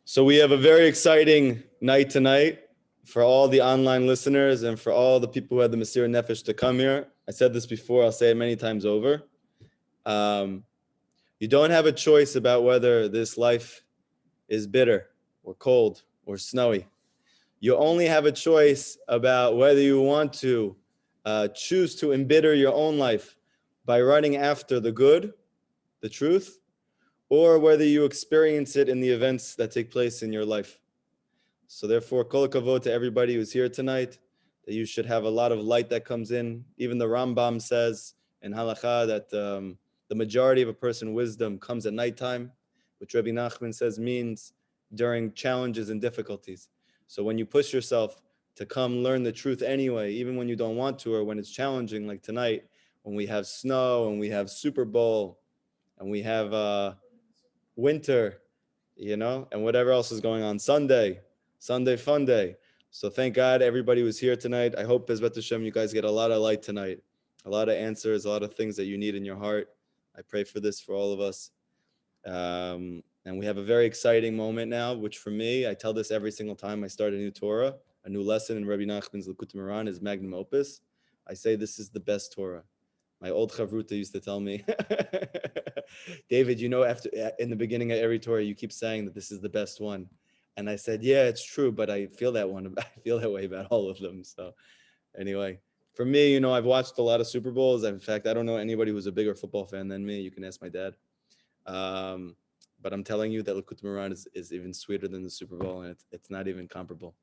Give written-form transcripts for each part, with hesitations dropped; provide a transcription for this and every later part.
So we have a very exciting night tonight for all the online listeners and for all the people who had the Mesirah Nefesh to come here. I said this before, I'll say it many times over. You don't have a choice about whether this life is bitter or cold or snowy. You only have a choice about whether you want to choose to embitter your own life by running after the good, the truth, or whether you experience it in the events that take place in your life. So therefore, kol kavod to everybody who's here tonight, that you should have a lot of light that comes in. Even the Rambam says in Halakha that the majority of a person's wisdom comes at nighttime, which Rabbi Nachman says means during challenges and difficulties. So when you push yourself to come learn the truth anyway, even when you don't want to or when it's challenging, like tonight, when we have snow and we have Super Bowl and we have winter, and whatever else is going on, Sunday fun day. So thank God everybody was here tonight. I hope Bezrat Hashem you guys get a lot of light tonight, a lot of answers, a lot of things that you need in your heart. I pray for this for all of us. And we have a very exciting moment now, which for me, I tell this every single time I start a new Torah, a new lesson in Rabbi Nachman's Likutey Moharan is magnum opus. I say this is the best Torah. My old chavruta used to tell me, David, after in the beginning of every Torah, you keep saying that this is the best one. And I said, yeah, it's true, but I feel that way about all of them. So anyway, for me, I've watched a lot of Super Bowls. In fact, I don't know anybody who's a bigger football fan than me. You can ask my dad. But I'm telling you that Likutey Moharan is even sweeter than the Super Bowl, and it's not even comparable.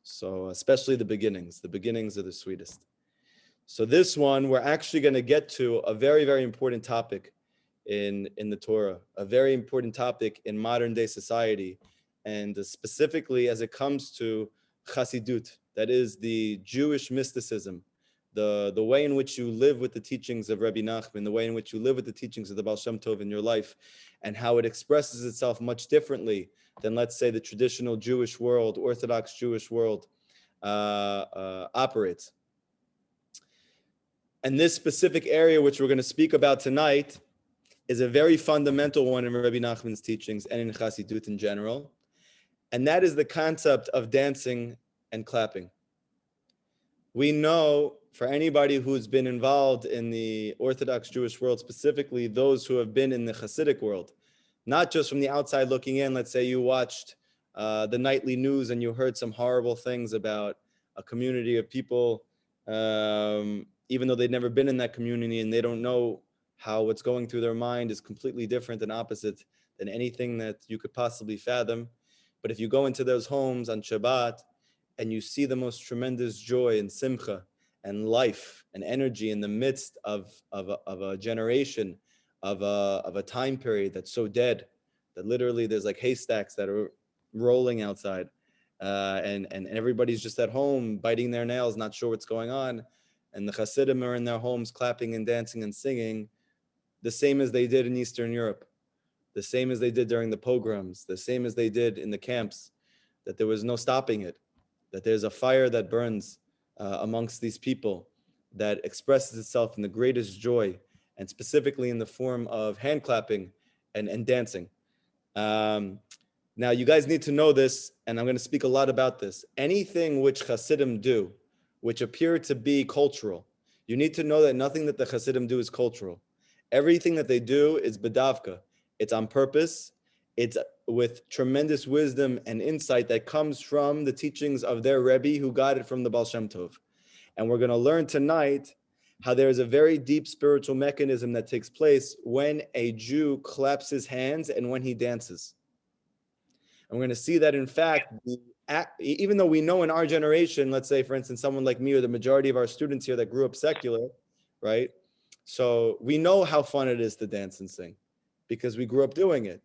So especially the beginnings are the sweetest. So this one, we're actually going to get to a very, very important topic in the Torah, a very important topic in modern day society, and specifically as it comes to Chassidut, that is the Jewish mysticism, the way in which you live with the teachings of Rabbi Nachman, the way in which you live with the teachings of the Baal Shem Tov in your life, and how it expresses itself much differently than, let's say, the traditional Jewish world, Orthodox Jewish world operates. And this specific area, which we're going to speak about tonight, is a very fundamental one in Rabbi Nachman's teachings and in Chassidut in general. And that is the concept of dancing and clapping. We know, for anybody who's been involved in the Orthodox Jewish world, specifically those who have been in the Hasidic world, not just from the outside looking in, let's say you watched the nightly news and you heard some horrible things about a community of people, even though they'd never been in that community and they don't know how what's going through their mind is completely different and opposite than anything that you could possibly fathom. But if you go into those homes on Shabbat and you see the most tremendous joy and simcha and life and energy in the midst of a generation, of a time period that's so dead that literally there's like haystacks that are rolling outside, and everybody's just at home biting their nails, not sure what's going on. And the Hasidim are in their homes clapping and dancing and singing, the same as they did in Eastern Europe, the same as they did during the pogroms, the same as they did in the camps, that there was no stopping it, that there's a fire that burns amongst these people that expresses itself in the greatest joy, and specifically in the form of hand clapping and dancing. Now, you guys need to know this, and I'm going to speak a lot about this. Anything which Hasidim do, which appear to be cultural, you need to know that nothing that the Hasidim do is cultural. Everything that they do is bedavka. It's on purpose. It's with tremendous wisdom and insight that comes from the teachings of their Rebbe who got it from the Baal Shem Tov. And we're going to learn tonight how there is a very deep spiritual mechanism that takes place when a Jew claps his hands and when he dances. And we're going to see that, in fact, even though we know in our generation, let's say, for instance, someone like me or the majority of our students here that grew up secular, right? So we know how fun it is to dance and sing because we grew up doing it,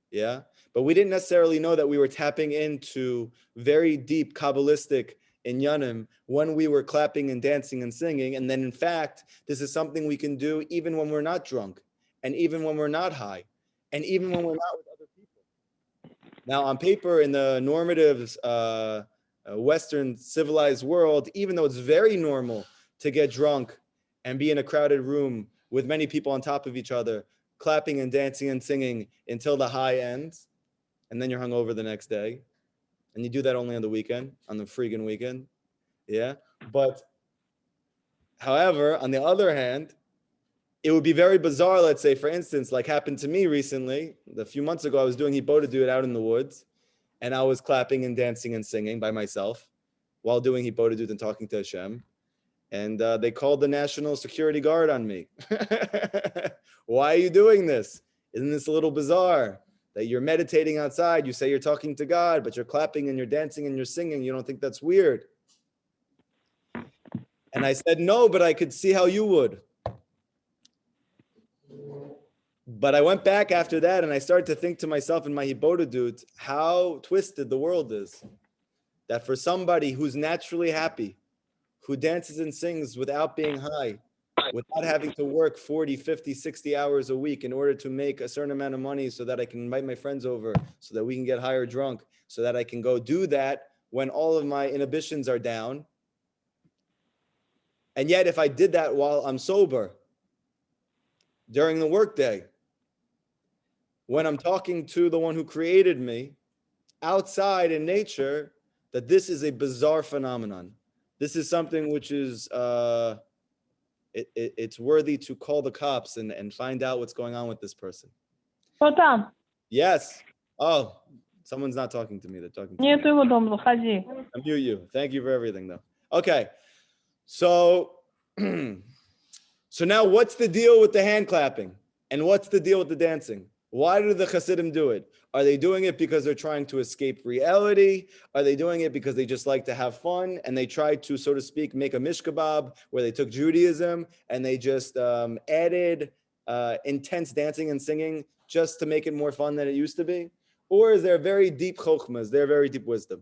yeah? But we didn't necessarily know that we were tapping into very deep Kabbalistic inyanim when we were clapping and dancing and singing. And then, in fact, this is something we can do even when we're not drunk and even when we're not high and even when we're not with other people. Now, on paper, in the normative Western civilized world, even though it's very normal to get drunk and be in a crowded room with many people on top of each other, clapping and dancing and singing until the high ends, and then you're hungover the next day. And you do that only on the weekend, on the freaking weekend. Yeah. But however, on the other hand, it would be very bizarre, let's say, for instance, like happened to me recently. A few months ago, I was doing Hibodedut out in the woods, and I was clapping and dancing and singing by myself while doing Hibodedut and talking to Hashem. And they called the National Security Guard on me. Why are you doing this? Isn't this a little bizarre? That you're meditating outside, you say you're talking to God, but you're clapping and you're dancing and you're singing. You don't think that's weird? And I said, no, but I could see how you would. But I went back after that and I started to think to myself in my Hibodedut how twisted the world is. That for somebody who's naturally happy, who dances and sings without being high, without having to work 40, 50, 60 hours a week in order to make a certain amount of money so that I can invite my friends over, so that we can get high or drunk, so that I can go do that when all of my inhibitions are down. And yet, if I did that while I'm sober, during the workday, when I'm talking to the one who created me, outside in nature, that this is a bizarre phenomenon. This is something which is, it's worthy to call the cops and find out what's going on with this person. Братан, Yes. Oh, someone's not talking to me. They're talking to me. нету его дома, выходи. I mute you. Thank you for everything, though. Okay. So, so now what's the deal with the hand clapping? And what's the deal with the dancing? Why do the Hasidim do it? Are they doing it because they're trying to escape reality? Are they doing it because they just like to have fun and they try to, so to speak, make a mishkabab where they took Judaism and they just added intense dancing and singing just to make it more fun than it used to be? Or is there very deep chokhmas, there very deep wisdom?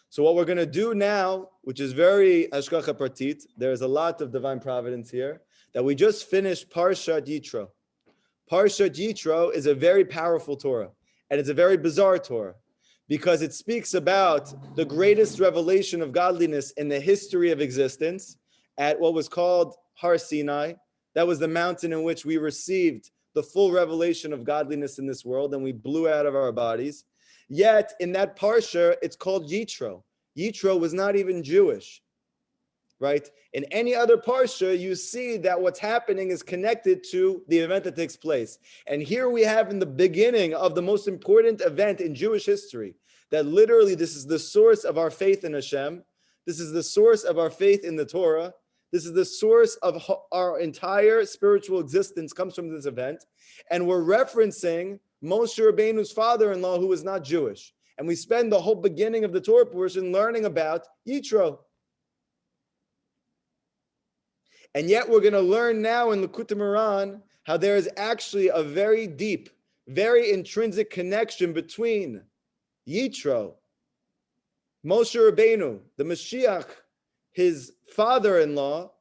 So what we're going to do now, which is very hashgacha pratit, there's a lot of divine providence here, that we just finished Parshat Yitro. Parshat Yitro is a very powerful Torah, and it's a very bizarre Torah, because it speaks about the greatest revelation of godliness in the history of existence at what was called Har Sinai. That was the mountain in which we received the full revelation of godliness in this world, and we blew out of our bodies. Yet, in that Parsha, it's called Yitro. Yitro was not even Jewish, right? In any other Parsha, you see that what's happening is connected to the event that takes place. And here we have in the beginning of the most important event in Jewish history, that literally this is the source of our faith in Hashem. This is the source of our faith in the Torah. This is the source of our entire spiritual existence comes from this event. And we're referencing Moshe Rabbeinu's father-in-law, who was not Jewish. And we spend the whole beginning of the Torah portion learning about Yitro. And yet we're going to learn now in Likutey Moharan how there is actually a very deep, very intrinsic connection between Yitro, Moshe Rabbeinu, the Mashiach, his father-in-law,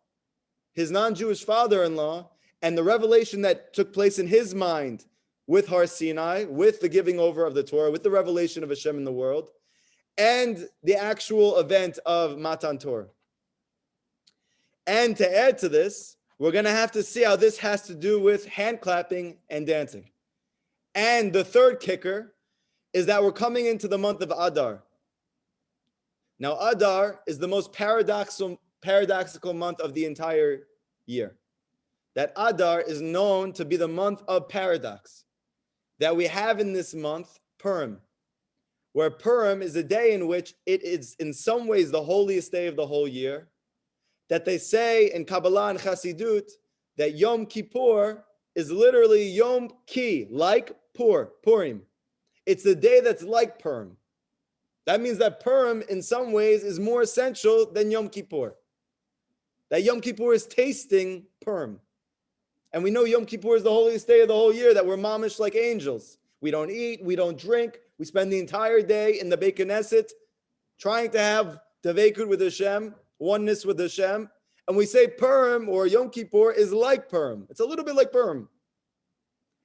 his non-Jewish father-in-law, and the revelation that took place in his mind with Har Sinai, with the giving over of the Torah, with the revelation of Hashem in the world, and the actual event of Matan Torah. And to add to this, we're going to have to see how this has to do with hand clapping and dancing. And the third kicker is that we're coming into the month of Adar. Now, Adar is the most paradoxical month of the entire year. That Adar is known to be the month of paradox. That we have in this month, Purim, where Purim is a day in which it is in some ways the holiest day of the whole year. That they say in Kabbalah and Chassidut that Yom Kippur is literally Yom Ki, like Purim. It's the day that's like Purim. That means that Purim in some ways is more essential than Yom Kippur. That Yom Kippur is tasting Purim. And we know Yom Kippur is the holiest day of the whole year, that we're mamish like angels. We don't eat, we don't drink, we spend the entire day in the Beit Knesset trying to have Davekut with Hashem, oneness with Hashem, and we say Purim or Yom Kippur is like Purim. It's a little bit like Purim.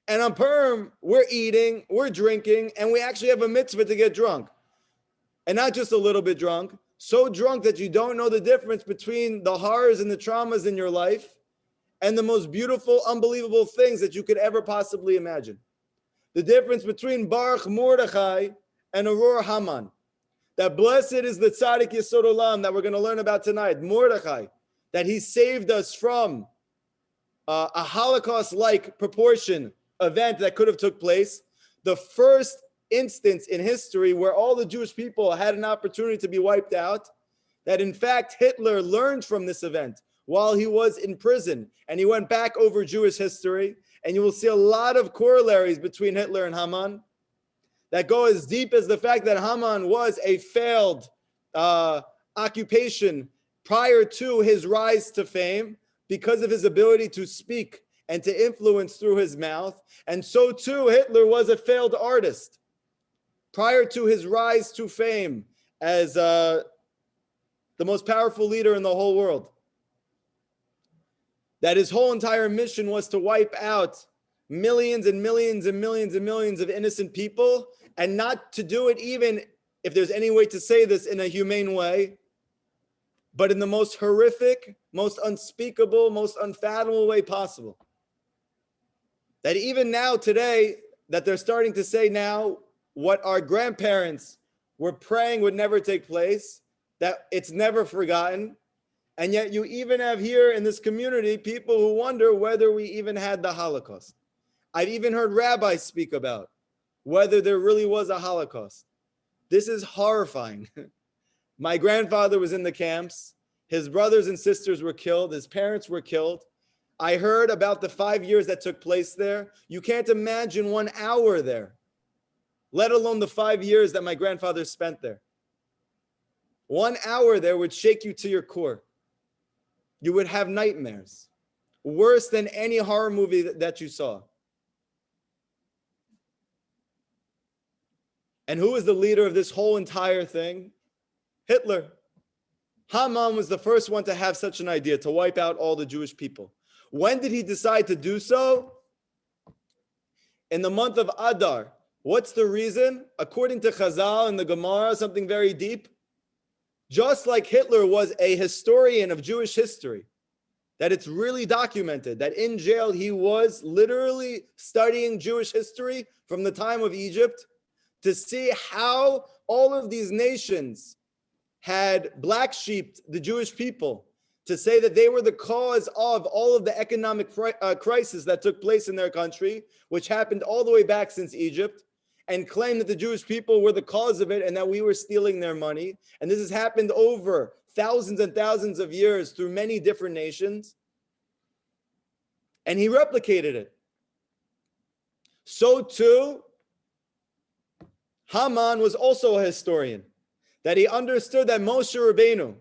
And on Purim, we're eating, we're drinking, and we actually have a mitzvah to get drunk. And not just a little bit drunk, so drunk that you don't know the difference between the horrors and the traumas in your life and the most beautiful, unbelievable things that you could ever possibly imagine. The difference between Baruch Mordechai and Arur Haman. That blessed is the tzaddik Yesod Olam that we're going to learn about tonight, Mordechai, that he saved us from a Holocaust-like proportion event that could have took place. The first instance in history where all the Jewish people had an opportunity to be wiped out, that in fact Hitler learned from this event while he was in prison, and he went back over Jewish history, and you will see a lot of corollaries between Hitler and Haman that go as deep as the fact that Haman was a failed occupation prior to his rise to fame because of his ability to speak and to influence through his mouth. And so too, Hitler was a failed artist prior to his rise to fame as the most powerful leader in the whole world. That his whole entire mission was to wipe out millions and millions and millions and millions of innocent people, and not to do it even, if there's any way to say this, in a humane way, but in the most horrific, most unspeakable, most unfathomable way possible. That even now, today, that they're starting to say now what our grandparents were praying would never take place, that it's never forgotten. And yet you even have here in this community people who wonder whether we even had the Holocaust. I've even heard rabbis speak about whether there really was a Holocaust. This is horrifying. My grandfather was in the camps. His brothers and sisters were killed. His parents were killed. I heard about the 5 years that took place there. You can't imagine 1 hour there, let alone the 5 years that my grandfather spent there. 1 hour there would shake you to your core. You would have nightmares, worse than any horror movie that you saw. And who is the leader of this whole entire thing? Hitler. Haman was the first one to have such an idea, to wipe out all the Jewish people. When did he decide to do so? In the month of Adar. What's the reason? According to Chazal and the Gemara, something very deep. Just like Hitler was a historian of Jewish history, that it's really documented that in jail he was literally studying Jewish history from the time of Egypt to see how all of these nations had black sheeped the Jewish people, to say that they were the cause of all of the economic crisis that took place in their country, which happened all the way back since Egypt, and claim that the Jewish people were the cause of it and that we were stealing their money. And this has happened over thousands and thousands of years through many different nations. And he replicated it. So too, Haman was also a historian, that he understood that Moshe Rabbeinu,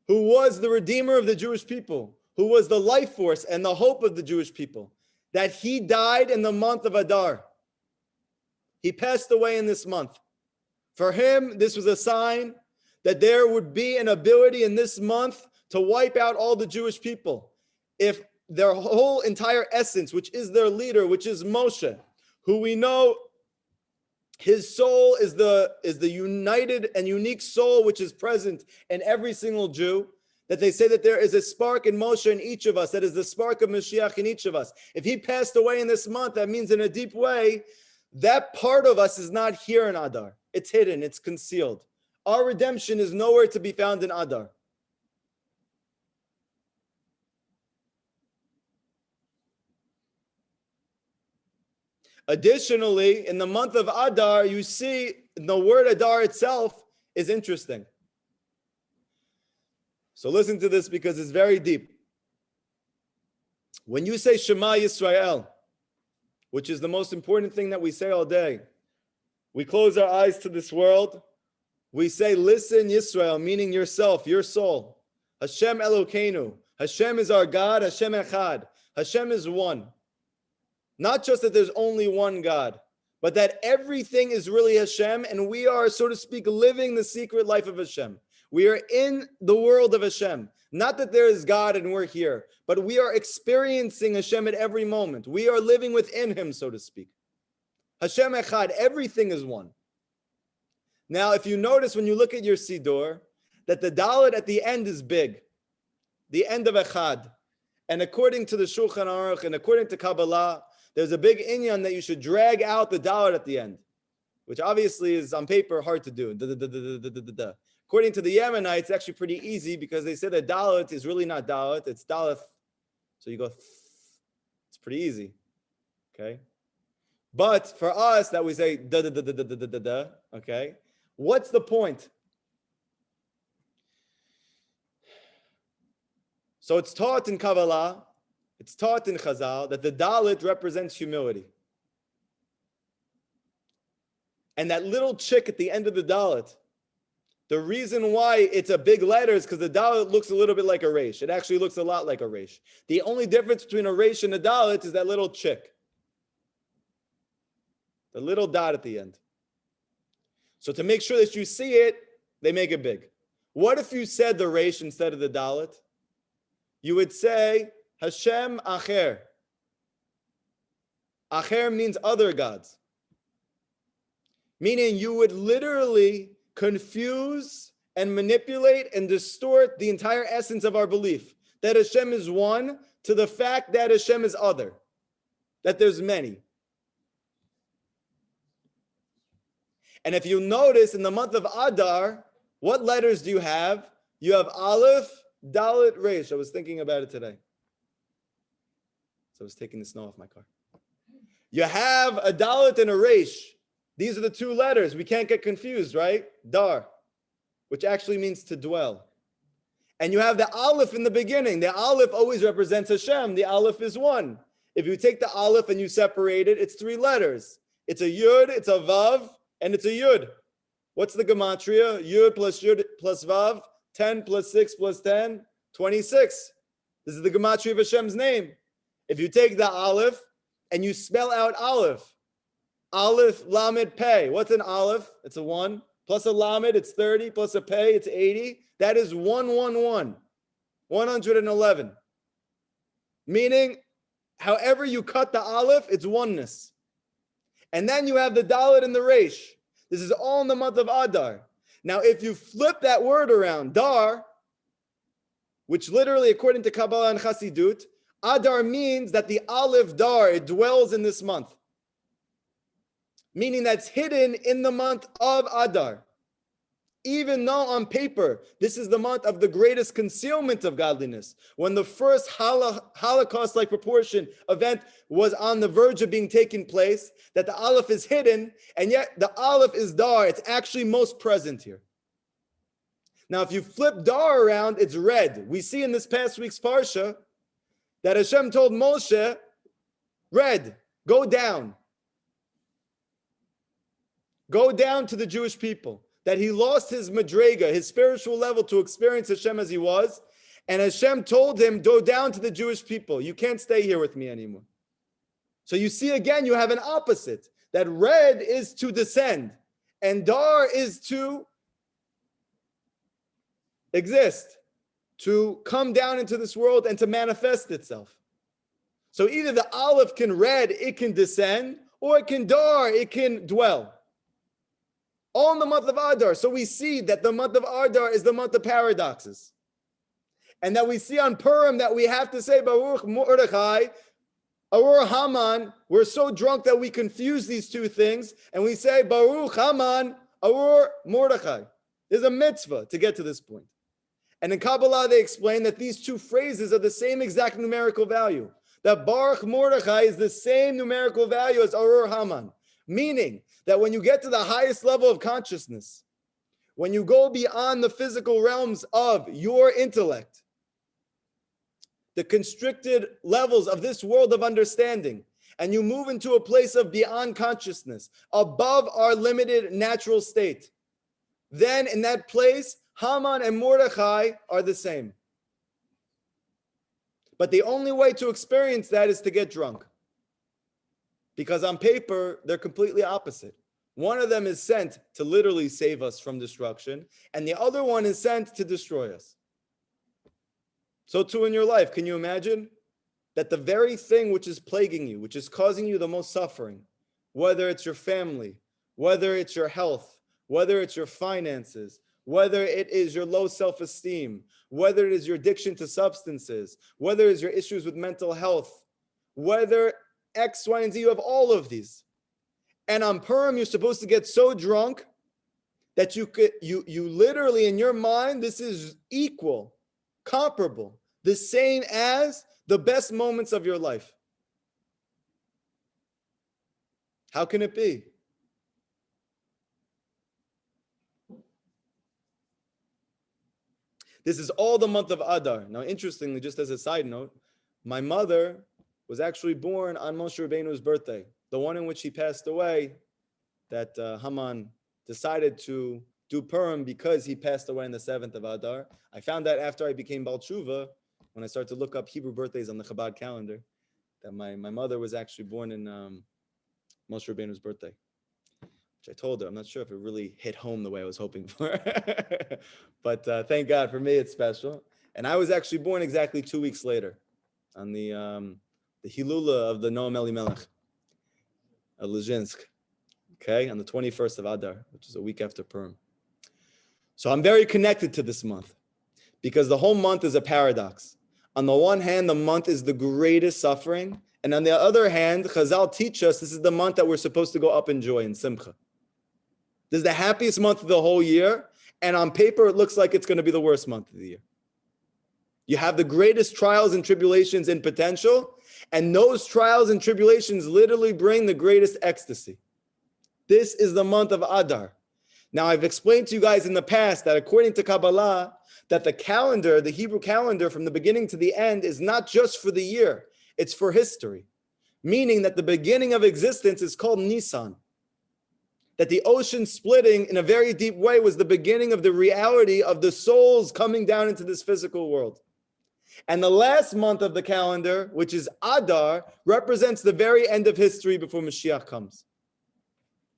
who was the redeemer of the Jewish people, who was the life force and the hope of the Jewish people, that he died in the month of Adar. He passed away in this month. For him, this was a sign that there would be an ability in this month to wipe out all the Jewish people. If their whole entire essence, which is their leader, which is Moshe, who we know his soul is the united and unique soul which is present in every single Jew, that they say that there is a spark in Moshe in each of us, that is the spark of Mashiach in each of us. If he passed away in this month, that means in a deep way, that part of us is not here in Adar. It's hidden, it's concealed. Our redemption is nowhere to be found in Adar. Additionally, in the month of Adar, you see the word Adar itself is interesting. So listen to this because it's very deep. When you say Shema Yisrael, which is the most important thing that we say all day, we close our eyes to this world. We say, listen Yisrael, meaning yourself, your soul. Hashem Elokeinu. Hashem is our God. Hashem Echad. Hashem is one. Not just that there's only one God, but that everything is really Hashem, and we are, so to speak, living the secret life of Hashem. We are in the world of Hashem. Not that there is God and we're here, but we are experiencing Hashem at every moment. We are living within Him, so to speak. Hashem Echad, everything is one. Now, if you notice when you look at your Siddur, that the Dalet at the end is big, the end of Echad. And according to the Shulchan Aruch and according to Kabbalah, there's a big inyan that you should drag out the Dalet at the end. which obviously is on paper hard to do. According to the Yemenites, it's actually pretty easy because they say that Dalet is really not Dalet, it's Daleth. So you go, it's pretty easy. Okay. But for us, that we say da da da da da da da da. Okay. What's the point? So it's taught in Kabbalah, it's taught in Chazal that the Dalet represents humility. And that little chick at the end of the Dalet, the reason why it's a big letter is because the Dalet looks a little bit like a Resh. It actually looks a lot like a Resh. The only difference between a Resh and a Dalet is that little chick. The little dot at the end. So to make sure that you see it, they make it big. What if you said the Resh instead of the Dalet? You would say, Hashem Acher. Acher means other gods. Meaning you would literally confuse and manipulate and distort the entire essence of our belief. That Hashem is one to the fact that Hashem is other. That there's many. And if you notice in the month of Adar, what letters do you have? You have Aleph, Dalet, Resh. I was thinking about it today. So I was taking the snow off my car. You have a Dalet and a Resh. These are the two letters. We can't get confused, right? Dar, which actually means to dwell. And you have the Aleph in the beginning. The Aleph always represents Hashem. The Aleph is one. If you take the Aleph and you separate it, it's three letters. It's a Yud, it's a Vav, and it's a Yud. What's the gematria? Yud plus Vav, 10 plus 6 plus 10, 26. This is the gematria of Hashem's name. If you take the Aleph and you spell out Aleph, Aleph, Lamed, Pei. What's an Aleph? It's a 1. Plus a Lamed, it's 30. Plus a Pei, it's 80. That is 111. 111. Meaning, however you cut the Aleph, it's oneness. And then you have the Dalet and the Resh. This is all in the month of Adar. Now, if you flip that word around, Dar, which literally, according to Kabbalah and Chassidut, Adar means that the Aleph Dar, it dwells in this month. Meaning that's hidden in the month of Adar. Even though on paper, this is the month of the greatest concealment of godliness. When the first Holocaust-like proportion event was on the verge of being taken place, that the Aleph is hidden, and yet the Aleph is Dar. It's actually most present here. Now, if you flip Dar around, it's red. We see in this past week's Parsha that Hashem told Moshe, red, go down. Go down to the Jewish people. That he lost his madrega, his spiritual level to experience Hashem as he was. And Hashem told him, go down to the Jewish people. You can't stay here with me anymore. So you see again, you have an opposite. That red is to descend. And Dar is to exist. To come down into this world and to manifest itself. So either the Aleph can red, it can descend. Or it can Dar, it can dwell. All in the month of Adar. So we see that the month of Adar is the month of paradoxes. And that we see on Purim that we have to say, Baruch Mordechai, Arur Haman. We're so drunk that we confuse these two things. And we say, Baruch Haman, Arur Mordechai. There's a mitzvah to get to this point. And in Kabbalah, they explain that these two phrases are the same exact numerical value. That Baruch Mordechai is the same numerical value as Arur Haman. Meaning that when you get to the highest level of consciousness, when you go beyond the physical realms of your intellect, the constricted levels of this world of understanding, and you move into a place of beyond consciousness, above our limited natural state, then in that place, Haman and Mordechai are the same. But the only way to experience that is to get drunk. Because on paper, they're completely opposite. One of them is sent to literally save us from destruction, and the other one is sent to destroy us. So too in your life, can you imagine that the very thing which is plaguing you, which is causing you the most suffering, whether it's your family, whether it's your health, whether it's your finances, whether it is your low self-esteem, whether it is your addiction to substances, whether it is your issues with mental health, whether X, Y, and Z, you have all of these. And on Purim, you're supposed to get so drunk that you literally in your mind, this is equal, comparable, the same as the best moments of your life. How can it be? This is all the month of Adar. Now, interestingly, just as a side note, my mother was actually born on Moshe Rabbeinu's birthday, the one in which he passed away, that Haman decided to do Purim because he passed away on the 7th of Adar. I found that after I became Baal Tshuva, when I started to look up Hebrew birthdays on the Chabad calendar, that my mother was actually born in Moshe Rabbeinu's birthday. Which I told her, I'm not sure if it really hit home the way I was hoping for. But thank God, for me, it's special. And I was actually born exactly 2 weeks later on the Hilula of the Noam Elimelech of Lezhinsk, okay, on the 21st of Adar, which is a week after Purim. So I'm very connected to this month because the whole month is a paradox. On the one hand, the month is the greatest suffering. And on the other hand, Chazal teach us this is the month that we're supposed to go up in joy and simcha. This is the happiest month of the whole year, and on paper, it looks like it's going to be the worst month of the year. You have the greatest trials and tribulations in potential, and those trials and tribulations literally bring the greatest ecstasy. This is the month of Adar. Now, I've explained to you guys in the past that according to Kabbalah, that the calendar, the Hebrew calendar from the beginning to the end is not just for the year, it's for history. Meaning that the beginning of existence is called Nisan. That the ocean splitting in a very deep way was the beginning of the reality of the souls coming down into this physical world. And the last month of the calendar, which is Adar, represents the very end of history before Mashiach comes.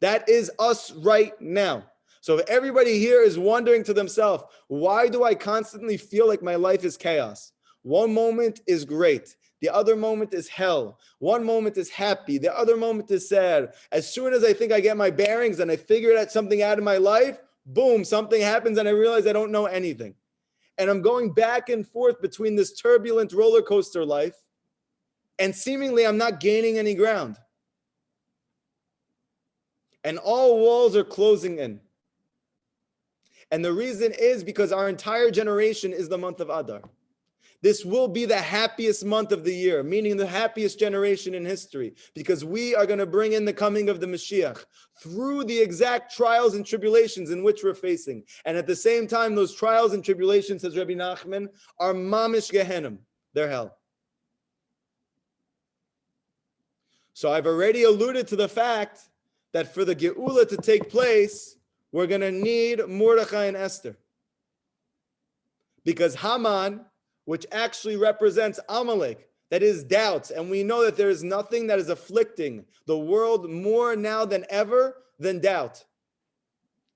That is us right now. So if everybody here is wondering to themselves, why do I constantly feel like my life is chaos? One moment is great. The other moment is hell. One moment is happy. The other moment is sad. As soon as I think I get my bearings and I figure out something out of my life, boom, something happens and I realize I don't know anything. And I'm going back and forth between this turbulent roller coaster life, and seemingly I'm not gaining any ground. And all walls are closing in. And the reason is because our entire generation is the month of Adar. This will be the happiest month of the year, meaning the happiest generation in history, because we are going to bring in the coming of the Mashiach through the exact trials and tribulations in which we're facing. And at the same time, those trials and tribulations, says Rabbi Nachman, are mamish Gehenim. They're hell. So I've already alluded to the fact that for the Geula to take place, we're going to need Mordechai and Esther. Because Haman, which actually represents Amalek, that is doubts. And we know that there is nothing that is afflicting the world more now than ever than doubt.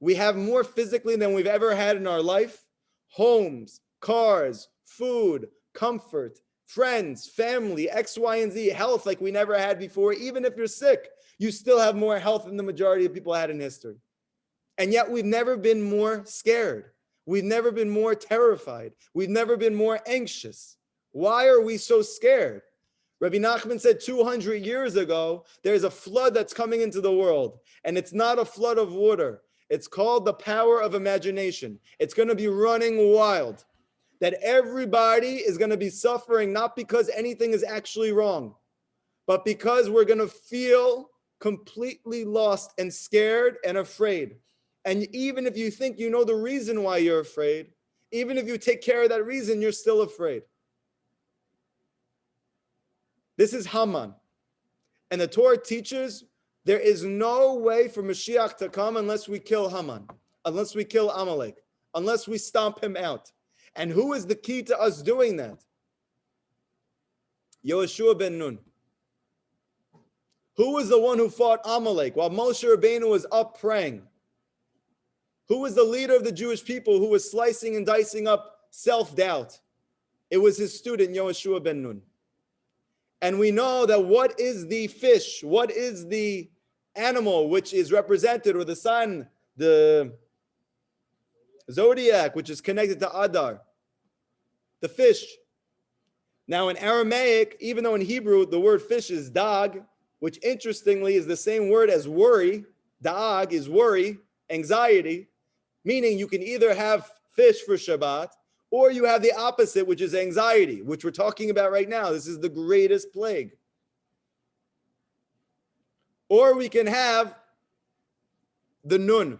We have more physically than we've ever had in our life. Homes, cars, food, comfort, friends, family, X, Y, and Z, health like we never had before. Even if you're sick, you still have more health than the majority of people had in history. And yet we've never been more scared. We've never been more terrified. We've never been more anxious. Why are we so scared? Rabbi Nachman said 200 years ago, there's a flood that's coming into the world, and it's not a flood of water. It's called the power of imagination. It's going to be running wild. That everybody is going to be suffering, not because anything is actually wrong, but because we're going to feel completely lost and scared and afraid. And even if you think you know the reason why you're afraid, even if you take care of that reason, you're still afraid. This is Haman. And the Torah teaches there is no way for Mashiach to come unless we kill Haman, unless we kill Amalek, unless we stomp him out. And who is the key to us doing that? Yoshua ben Nun. Who was the one who fought Amalek while Moshe Rabbeinu was up praying? Who was the leader of the Jewish people who was slicing and dicing up self-doubt? It was his student, Yoshua ben Nun. And we know that what is the fish, what is the animal which is represented, or the sun, the zodiac, which is connected to Adar? The fish. Now in Aramaic, even though in Hebrew the word fish is dag, which interestingly is the same word as worry. Da'ag is worry, anxiety, meaning you can either have fish for Shabbat or you have the opposite, which is anxiety, which we're talking about right now. This is the greatest plague. Or we can have the nun,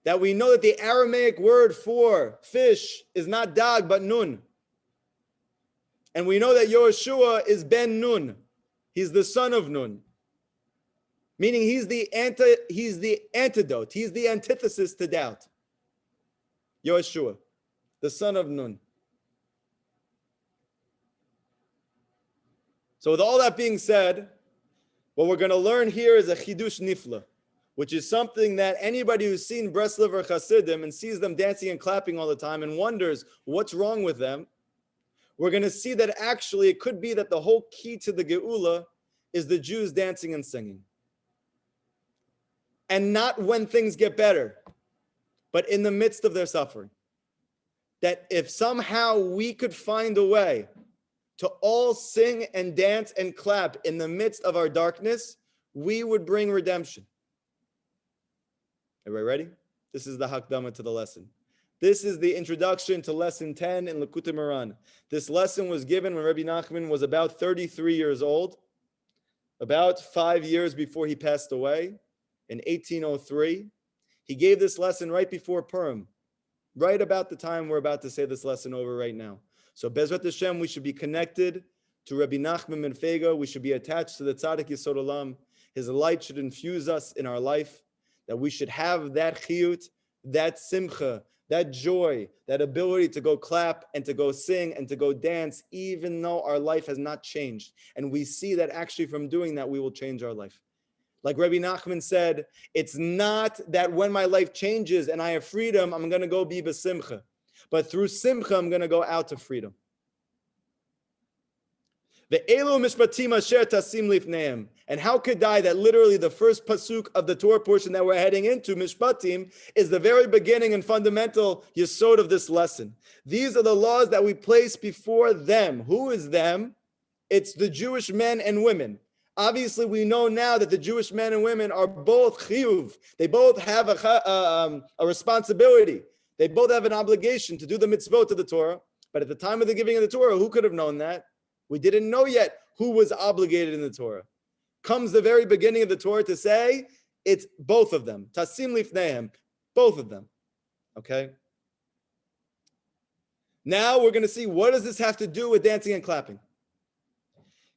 that we know that the Aramaic word for fish is not dag, but nun. And we know that Yoshua is ben Nun. He's the son of Nun. Meaning he's the antidote. He's the antithesis to doubt. Yoshua, the son of Nun. So with all that being said, what we're going to learn here is a chidush nifla, which is something that anybody who's seen Breslever Hasidim and sees them dancing and clapping all the time and wonders what's wrong with them, we're going to see that actually it could be that the whole key to the Geula is the Jews dancing and singing. And not when things get better, but in the midst of their suffering. That if somehow we could find a way to all sing and dance and clap in the midst of our darkness, we would bring redemption. Everybody ready? This is the Hakdama to the lesson. This is the introduction to lesson 10 in Likutey Moharan. This lesson was given when Rabbi Nachman was about 33 years old, about 5 years before he passed away in 1803. He gave this lesson right before Purim, right about the time we're about to say this lesson over right now. So Bezrat Hashem, we should be connected to Rabbi Nachman ben Fega. We should be attached to the Tzaddik Yisod Olam. His light should infuse us in our life, that we should have that chiyut, that simcha, that joy, that ability to go clap and to go sing and to go dance, even though our life has not changed. And we see that actually from doing that, we will change our life. Like Rabbi Nachman said, it's not that when my life changes and I have freedom, I'm going to go be besimcha. But through simcha, I'm going to go out to freedom. And how could I that literally the first pasuk of the Torah portion that we're heading into, Mishpatim, is the very beginning and fundamental yesod of this lesson. These are the laws that we place before them. Who is them? It's the Jewish men and women. Obviously, we know now that the Jewish men and women are both chiyuv. They both have a responsibility. They both have an obligation to do the mitzvot of the Torah. But at the time of the giving of the Torah, who could have known that? We didn't know yet who was obligated in the Torah. Comes the very beginning of the Torah to say it's both of them. Tasim lifnehem, both of them. Okay? Now we're going to see, what does this have to do with dancing and clapping?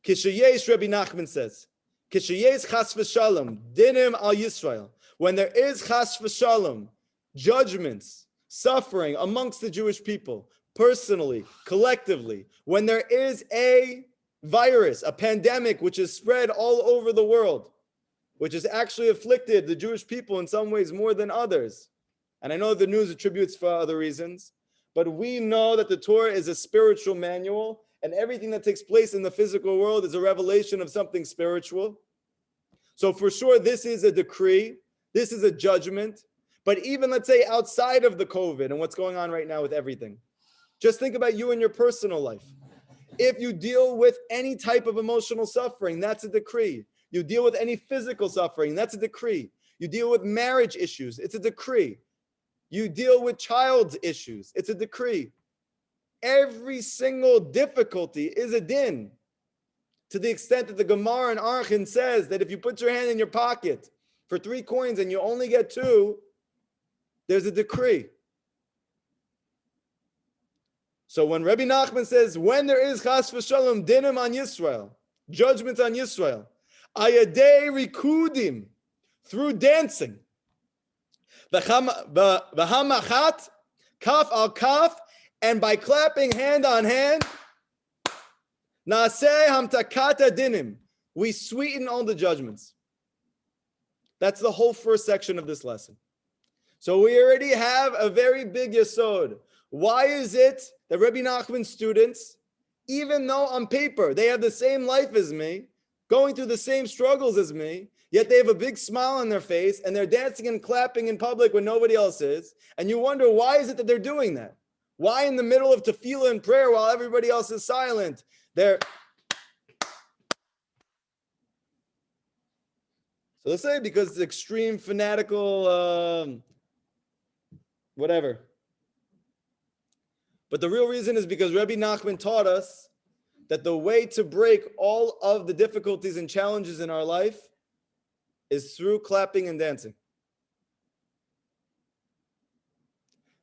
Kishayesh, Rabbi Nachman says, Kishayesh chas v'shalom, dinim al Yisrael. When there is chas v'shalom, judgments, suffering amongst the Jewish people, personally, collectively, when there is a virus, a pandemic which is spread all over the world, which has actually afflicted the Jewish people in some ways more than others. And I know the news attributes for other reasons, but we know that the Torah is a spiritual manual, and everything that takes place in the physical world is a revelation of something spiritual. So for sure, this is a decree, this is a judgment, but even let's say outside of the COVID and what's going on right now with everything, just think about you in your personal life. If you deal with any type of emotional suffering, that's a decree. You deal with any physical suffering, that's a decree. You deal with marriage issues, it's a decree. You deal with child's issues, it's a decree. Every single difficulty is a din. To the extent that the Gemara in Archin says that if you put your hand in your pocket for 3 coins and you only get 2, there's a decree. So when Rabbi Nachman says, when there is chas v'shalom dinim on Yisrael, judgment on Yisrael, ayadei rikudim, through dancing, v'hamachat, kaf al kaf, and by clapping hand on hand, naaseh hamtakata dinim, we sweeten all the judgments. That's the whole first section of this lesson. So we already have a very big yesod. Why is it that Rabbi Nachman's students, even though on paper they have the same life as me, going through the same struggles as me, yet they have a big smile on their face and they're dancing and clapping in public when nobody else is, and you wonder, why is it that they're doing that? Why in the middle of tefillah and prayer while everybody else is silent, they're So let's say because it's extreme fanatical, whatever. But the real reason is because Rabbi Nachman taught us that the way to break all of the difficulties and challenges in our life is through clapping and dancing.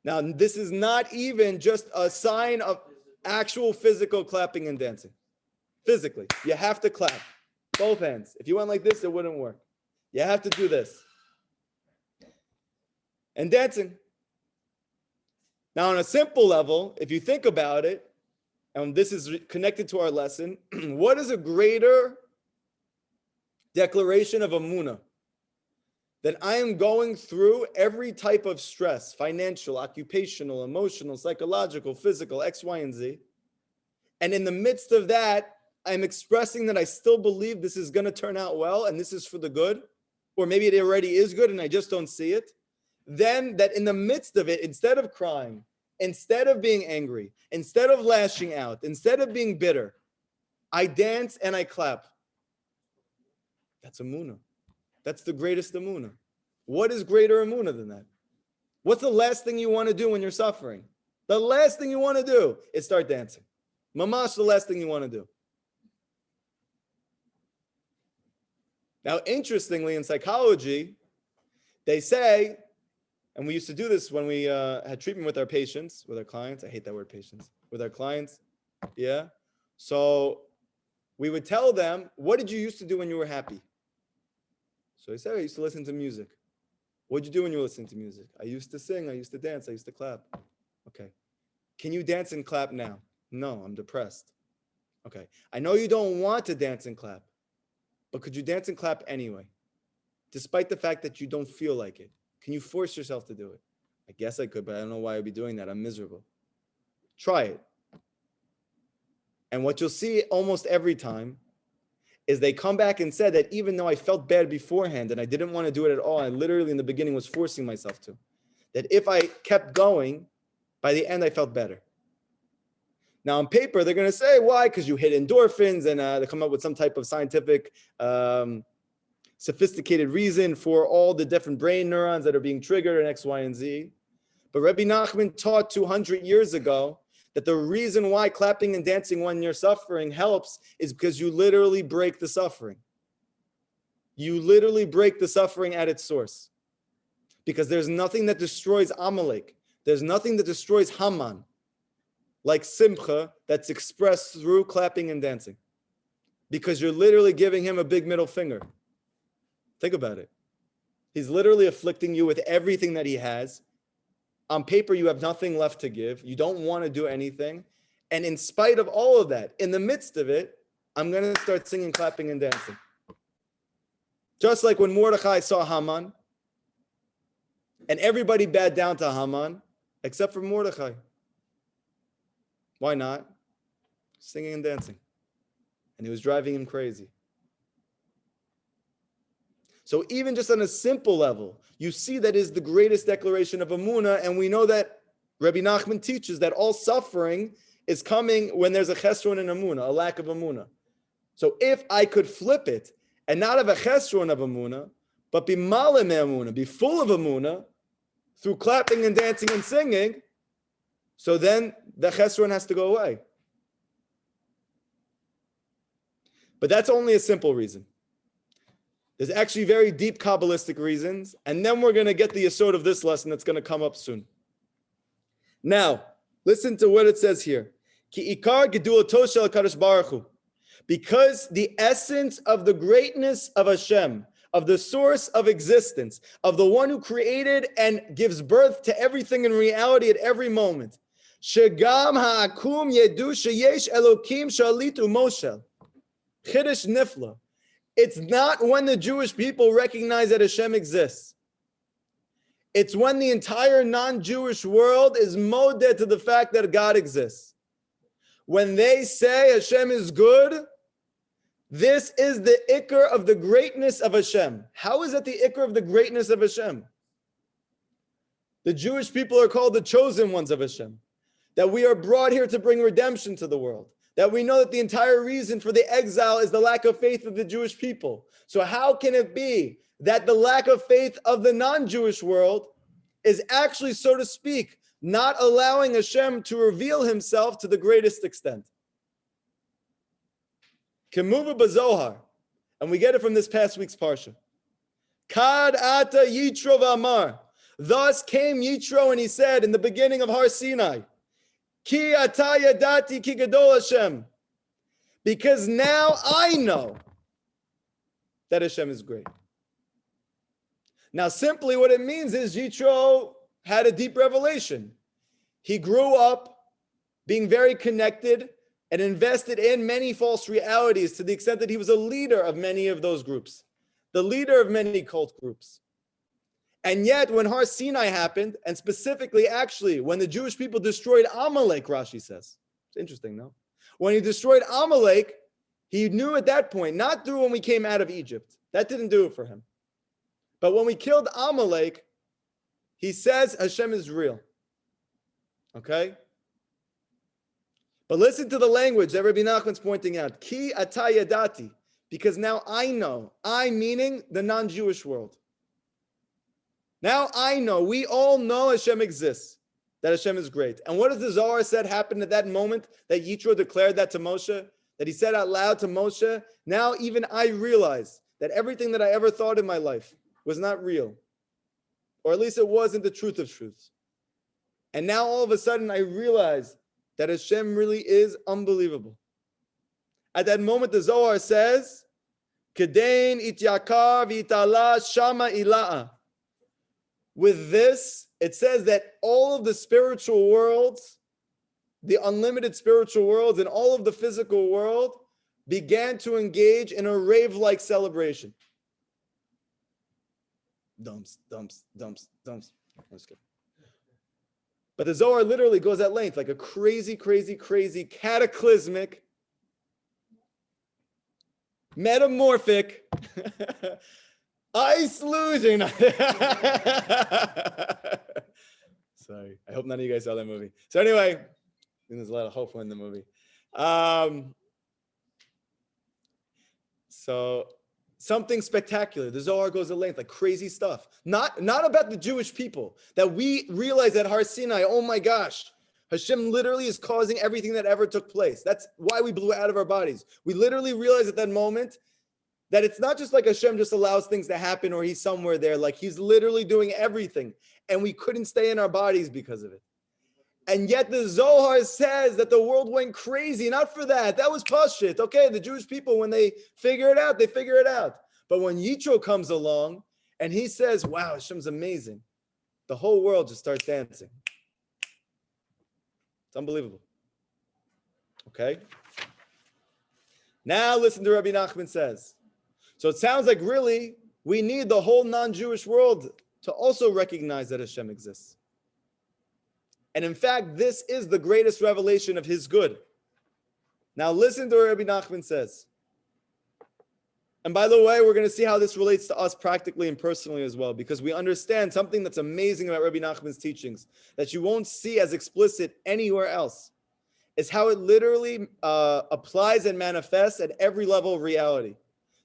Now, this is not even just a sign of actual physical clapping and dancing. Physically, you have to clap. Both hands. If you went like this, it wouldn't work. You have to do this. And dancing. Now, on a simple level, if you think about it, and this is connected to our lesson, what is a greater declaration of Amunah? That I am going through every type of stress, financial, occupational, emotional, psychological, physical, X, Y, and Z. And in the midst of that, I'm expressing that I still believe this is going to turn out well and this is for the good, or maybe it already is good and I just don't see it. Then that in the midst of it, instead of crying, instead of being angry, instead of lashing out, instead of being bitter, I dance and I clap. That's Amunah. That's the greatest Amunah. What is greater Amunah than that? What's the last thing you want to do when you're suffering? The last thing you want to do is start dancing. Mamash, the last thing you want to do. Now, interestingly, in psychology, they say, and we used to do this when we had treatment with our patients, with our clients. I hate that word, patients. With our clients, yeah. So we would tell them, what did you used to do when you were happy? So they said, I used to listen to music. What did you do when you were listening to music? I used to sing, I used to dance, I used to clap. Okay. Can you dance and clap now? No, I'm depressed. Okay. I know you don't want to dance and clap, but could you dance and clap anyway? Despite the fact that you don't feel like it. Can you force yourself to do it? I guess I could, but I don't know why I'd be doing that. I'm miserable. Try it. And what you'll see almost every time is they come back and said that even though I felt bad beforehand and I didn't want to do it at all, I literally in the beginning was forcing myself to, that if I kept going, by the end I felt better. Now on paper, they're going to say, why? Because you hit endorphins and they come up with some type of scientific, sophisticated reason for all the different brain neurons that are being triggered in X, Y, and Z. But Rabbi Nachman taught 200 years ago that the reason why clapping and dancing when you're suffering helps is because you literally break the suffering. You literally break the suffering at its source. Because there's nothing that destroys Amalek. There's nothing that destroys Haman like Simcha that's expressed through clapping and dancing. Because you're literally giving him a big middle finger. Think about it. He's literally afflicting you with everything that he has. On paper, you have nothing left to give. You don't want to do anything. And in spite of all of that, in the midst of it, I'm going to start singing, clapping, and dancing. Just like when Mordechai saw Haman, and everybody bowed down to Haman, except for Mordechai. Why not? Singing and dancing. And it was driving him crazy. So even just on a simple level, you see that is the greatest declaration of Amunah, and we know that Rabbi Nachman teaches that all suffering is coming when there's a chesron in Amunah, a lack of Amunah. So if I could flip it and not have a chesron of Amunah, but be maleh me'amunah, be full of Amunah, through clapping and dancing and singing, so then the chesron has to go away. But that's only a simple reason. There's actually very deep Kabbalistic reasons, and then we're going to get the yesod of this lesson that's going to come up soon. Now, listen to what it says here. Ki ikar gedulato shel HaKadosh Baruch Hu. Because the essence of the greatness of Hashem, of the source of existence, of the one who created and gives birth to everything in reality at every moment. Shegam ha'akum yedu sheyesh Elokim shalitu moshel. Chiddush nifla. It's not when the Jewish people recognize that Hashem exists. It's when the entire non-Jewish world is modeh to the fact that God exists. When they say Hashem is good, this is the ikr of the greatness of Hashem. How is it the ikr of the greatness of Hashem? The Jewish people are called the chosen ones of Hashem. That we are brought here to bring redemption to the world. that we know that the entire reason for the exile is the lack of faith of the Jewish people. So how can it be that the lack of faith of the non-Jewish world is actually, so to speak, not allowing Hashem to reveal himself to the greatest extent? Kemuva bazohar, and we get it from this past week's parsha. Kad ata Yitro v'amar. Thus came Yitro and he said in the beginning of Har Sinai, Ki ata yadati ki gadol Hashem. Because now I know that Hashem is great. Now, simply what it means is Yitro had a deep revelation. He grew up being very connected and invested in many false realities to the extent that he was a leader of many of those groups, the leader of many cult groups. And yet, when Har Sinai happened, and specifically, actually, when the Jewish people destroyed Amalek, Rashi says, it's interesting, no? When he destroyed Amalek, he knew at that point, not through when we came out of Egypt, that didn't do it for him. But when we killed Amalek, he says Hashem is real. Okay? But listen to the language that Rabbi Nachman's pointing out. Ki ata yadati. Because now I know. I meaning the non-Jewish world. Now I know. We all know Hashem exists. That Hashem is great. And what does the Zohar said happened at that moment that Yitro declared that to Moshe? That he said out loud to Moshe, now even I realize that everything that I ever thought in my life was not real. Or at least it wasn't the truth of truths. And now all of a sudden I realize that Hashem really is unbelievable. At that moment the Zohar says, Kedain ityakar v'itala shama ila'a. With this, it says that all of the spiritual worlds, the unlimited spiritual worlds, and all of the physical world began to engage in a rave-like celebration. Dumps. I'm just kidding. But the Zohar literally goes at length, like a crazy, cataclysmic, metamorphic, ice losing. Sorry, I hope none of you guys saw that movie. So anyway, I think there's a lot of hope in the movie. So something spectacular. The Zohar goes at length, like crazy stuff. Not about the Jewish people. That we realize at Har Sinai, oh my gosh, Hashem literally is causing everything that ever took place. That's why we blew out of our bodies. We literally realize at that moment that it's not just like Hashem just allows things to happen or he's somewhere there. Like he's literally doing everything. And we couldn't stay in our bodies because of it. And yet the Zohar says that the world went crazy. Not for that. That was pashut. Okay, the Jewish people, when they figure it out, they figure it out. But when Yitro comes along and he says, wow, Hashem's amazing, the whole world just starts dancing. It's unbelievable. Okay? Now listen to Rabbi Nachman says. So it sounds like really we need the whole non-Jewish world to also recognize that Hashem exists. And in fact, this is the greatest revelation of his good. Now listen to what Rabbi Nachman says. And by the way, we're going to see how this relates to us practically and personally as well, because we understand something that's amazing about Rabbi Nachman's teachings that you won't see as explicit anywhere else, is how it literally applies and manifests at every level of reality.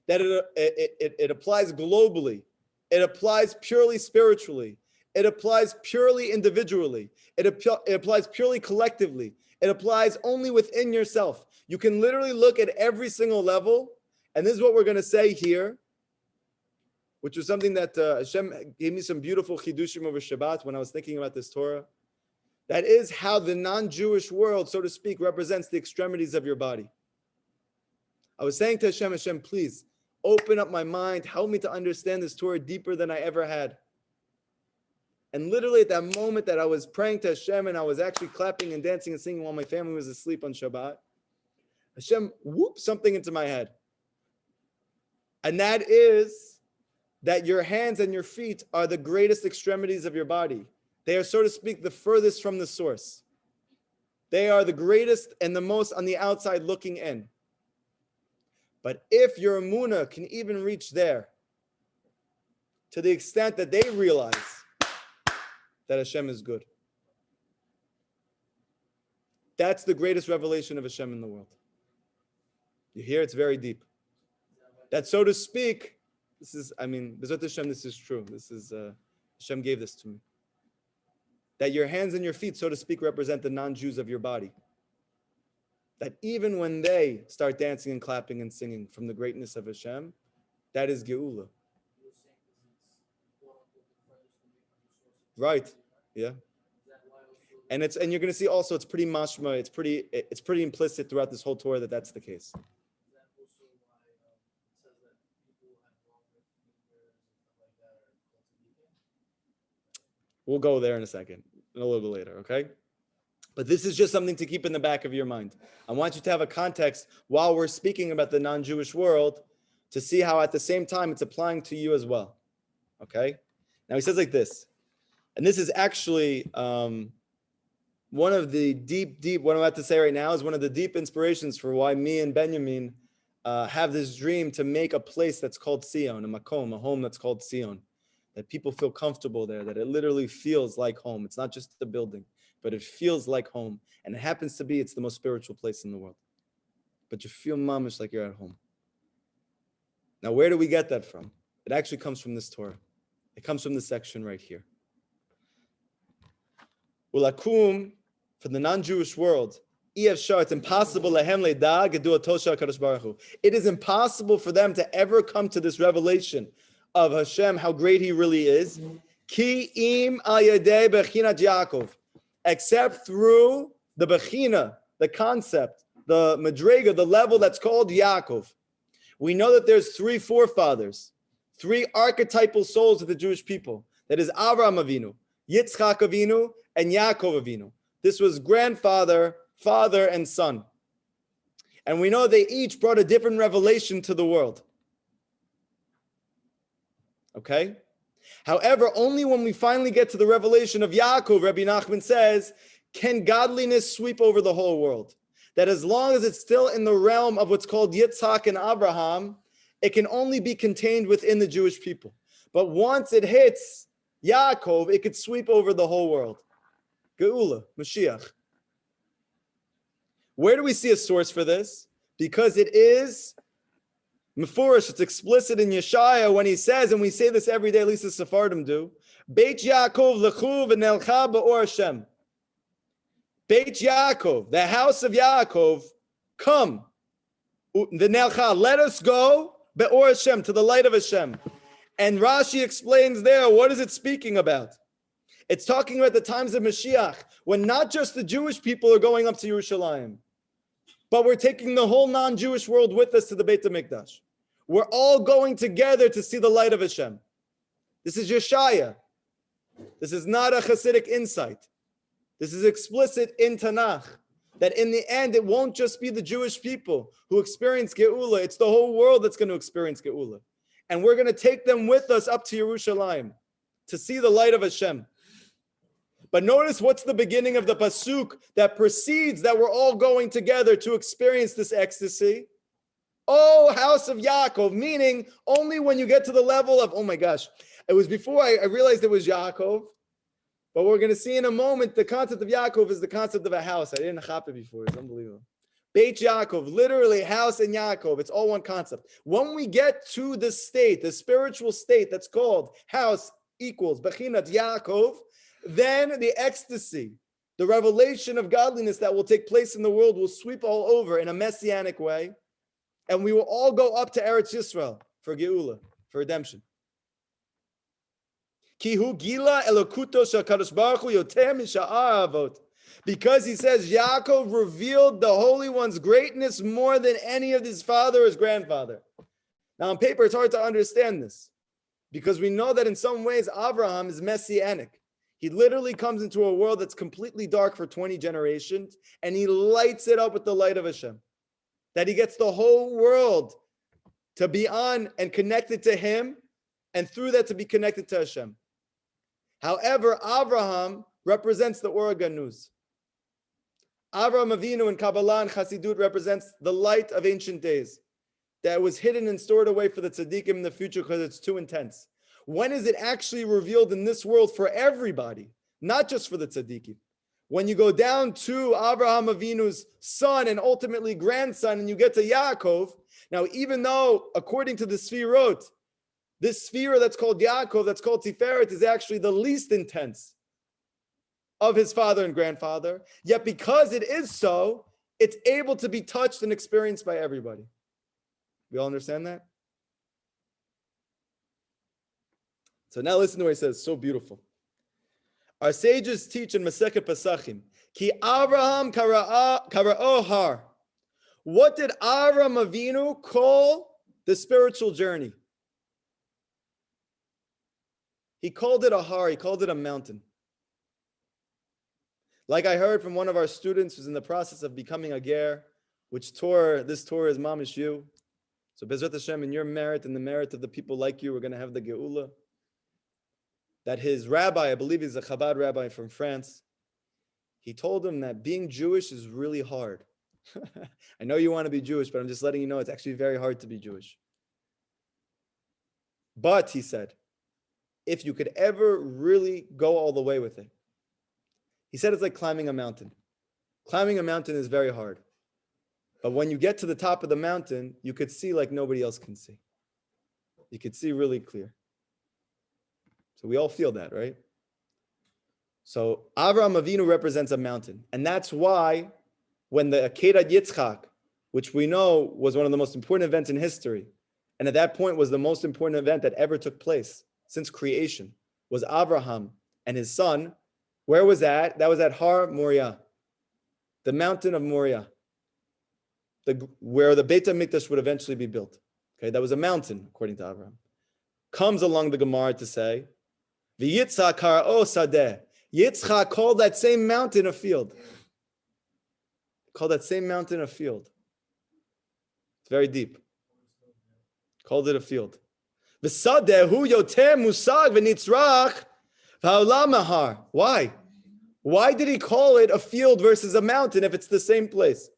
That it applies globally. It applies purely spiritually. It applies purely individually. It applies purely collectively. It applies only within yourself. You can literally look at every single level. And this is what we're going to say here, which was something that Hashem gave me some beautiful chidushim over Shabbat when I was thinking about this Torah. That is how the non-Jewish world, so to speak, represents the extremities of your body. I was saying to Hashem, please open up my mind, help me to understand this Torah deeper than I ever had. And literally at that moment that I was praying to Hashem and I was actually clapping and dancing and singing while my family was asleep on Shabbat, Hashem whooped something into my head. And that is that your hands and your feet are the greatest extremities of your body. They are, so to speak, the furthest from the source. They are the greatest and the most on the outside looking in. But if your emunah can even reach there, to the extent that they realize that Hashem is good, That's the greatest revelation of Hashem in the world. You hear? It's very deep. That, so to speak, this is, B'ezrat Hashem, this is true. This is, Hashem gave this to me. That your hands and your feet, so to speak, represent the non-Jews of your body. That even when they start dancing and clapping and singing from the greatness of Hashem, that is Geula. Right. Yeah. And you're going to see also it's pretty mashma, it's pretty implicit throughout this whole Torah that that's the case. We'll go there in a second, a little bit later, okay? But this is just something to keep in the back of your mind. I want you to have a context while we're speaking about the non-Jewish world to see how at the same time it's applying to you as well, okay? Now he says like this, and this is actually one of the deep, what I'm about to say right now is one of the deep inspirations for why me and Benjamin have this dream to make a place that's called Sion, a makom, a home that's called Sion. That people feel comfortable there, that it literally feels like home. It's not just the building, but it feels like home. And it happens to be, it's the most spiritual place in the world. But you feel mamish like you're at home. Now, where do we get that from? It actually comes from this Torah. It comes from this section right here. Ulakum, for the non-Jewish world, it's impossible. It is impossible for them to ever come to this revelation of Hashem, how great He really is, ki im al yadei bechinat Yaakov, except through the bechina, the concept, the madrega, the level that's called Yaakov. We know that there's three forefathers, three archetypal souls of the Jewish people. That is Avraham Avinu, Yitzchak Avinu, and Yaakov Avinu. This was grandfather, father, and son. And we know they each brought a different revelation to the world. Okay? However, only when we finally get to the revelation of Yaakov, Rabbi Nachman says, can godliness sweep over the whole world. That as long as it's still in the realm of what's called Yitzhak and Abraham, it can only be contained within the Jewish people. But once it hits Yaakov, it could sweep over the whole world. Geula, Mashiach. Where do we see a source for this? Because it is Mefurish, it's explicit in Yeshaya when he says, and we say this every day, at least the Sephardim do, Beit Yaakov lechu v'nelcha b'or Hashem. Beit Yaakov, the house of Yaakov, come. V'nelcha, let us go, b'or Hashem, to the light of Hashem. And Rashi explains there, what is it speaking about? It's talking about the times of Mashiach, when not just the Jewish people are going up to Yerushalayim, but we're taking the whole non-Jewish world with us to the Beit HaMikdash. We're all going together to see the light of Hashem. This is Yeshaya. This is not a Hasidic insight. This is explicit in Tanakh, that in the end, it won't just be the Jewish people who experience Geula. It's the whole world that's going to experience Geula. And we're going to take them with us up to Yerushalayim to see the light of Hashem. But notice what's the beginning of the pasuk that precedes that we're all going together to experience this ecstasy. Oh, house of Yaakov, meaning only when you get to the level of, oh my gosh, it was before I realized it was Yaakov, but we're going to see in a moment the concept of Yaakov is the concept of a house. I didn't chap it before, it's unbelievable. Beit Yaakov, literally house and Yaakov, it's all one concept. When we get to the state, the spiritual state that's called house equals Bechinat Yaakov, then the ecstasy, the revelation of godliness that will take place in the world will sweep all over in a messianic way. And we will all go up to Eretz Yisrael for Geula, for redemption. Kihu gila elokuto shakadosh baruch hu yoter misha'ar avot. Because he says Yaakov revealed the Holy One's greatness more than any of his father or his grandfather. Now on paper, it's hard to understand this because we know that in some ways Abraham is messianic. He literally comes into a world that's completely dark for 20 generations and he lights it up with the light of Hashem. That he gets the whole world to be on and connected to him, and through that to be connected to Hashem. However, Avraham represents the Or Ganuz. Avraham Avinu in Kabbalah and Chassidut represents the light of ancient days that was hidden and stored away for the tzaddikim in the future because it's too intense. When is it actually revealed in this world for everybody, not just for the tzaddikim? When you go down to Avraham Avinu's son and ultimately grandson, and you get to Yaakov, now even though, according to the Sfirot, this Sphira that's called Yaakov, that's called Tiferet, is actually the least intense of his father and grandfather, yet because it is so, it's able to be touched and experienced by everybody. We all understand that? So now listen to what he says, so beautiful. Our sages teach in Masechet Pesachim, Ki Avraham kara'o har. What did Avraham Avinu call the spiritual journey? He called it a har, he called it a mountain. Like I heard from one of our students who's in the process of becoming a ger, this Torah is mamish you. So Bezrat Hashem, in your merit and the merit of the people like you, we're going to have the geula. That his rabbi, I believe he's a Chabad rabbi from France, he told him that being Jewish is really hard. I know you want to be Jewish, but I'm just letting you know it's actually very hard to be Jewish. But, he said, if you could ever really go all the way with it, he said it's like climbing a mountain. Climbing a mountain is very hard. But when you get to the top of the mountain, you could see like nobody else can see. You could see really clear. So we all feel that, right? So Avraham Avinu represents a mountain. And that's why when the Akedat Yitzchak, which we know was one of the most important events in history, and at that point was the most important event that ever took place since creation, was Avraham and his son. Where was that? That was at Har Moriah, the mountain of Moriah, where the Beit HaMikdash would eventually be built. Okay, that was a mountain, according to Avraham. Comes along the Gemara to say, V'yitzchak kara'o sadeh. Yitzchak called that same mountain a field. Called that same mountain a field. It's very deep. Called it a field. V'sadeh hu yoter musag v'nitzrach v'haolam mahar. Why? Why did he call it a field versus a mountain if it's the same place?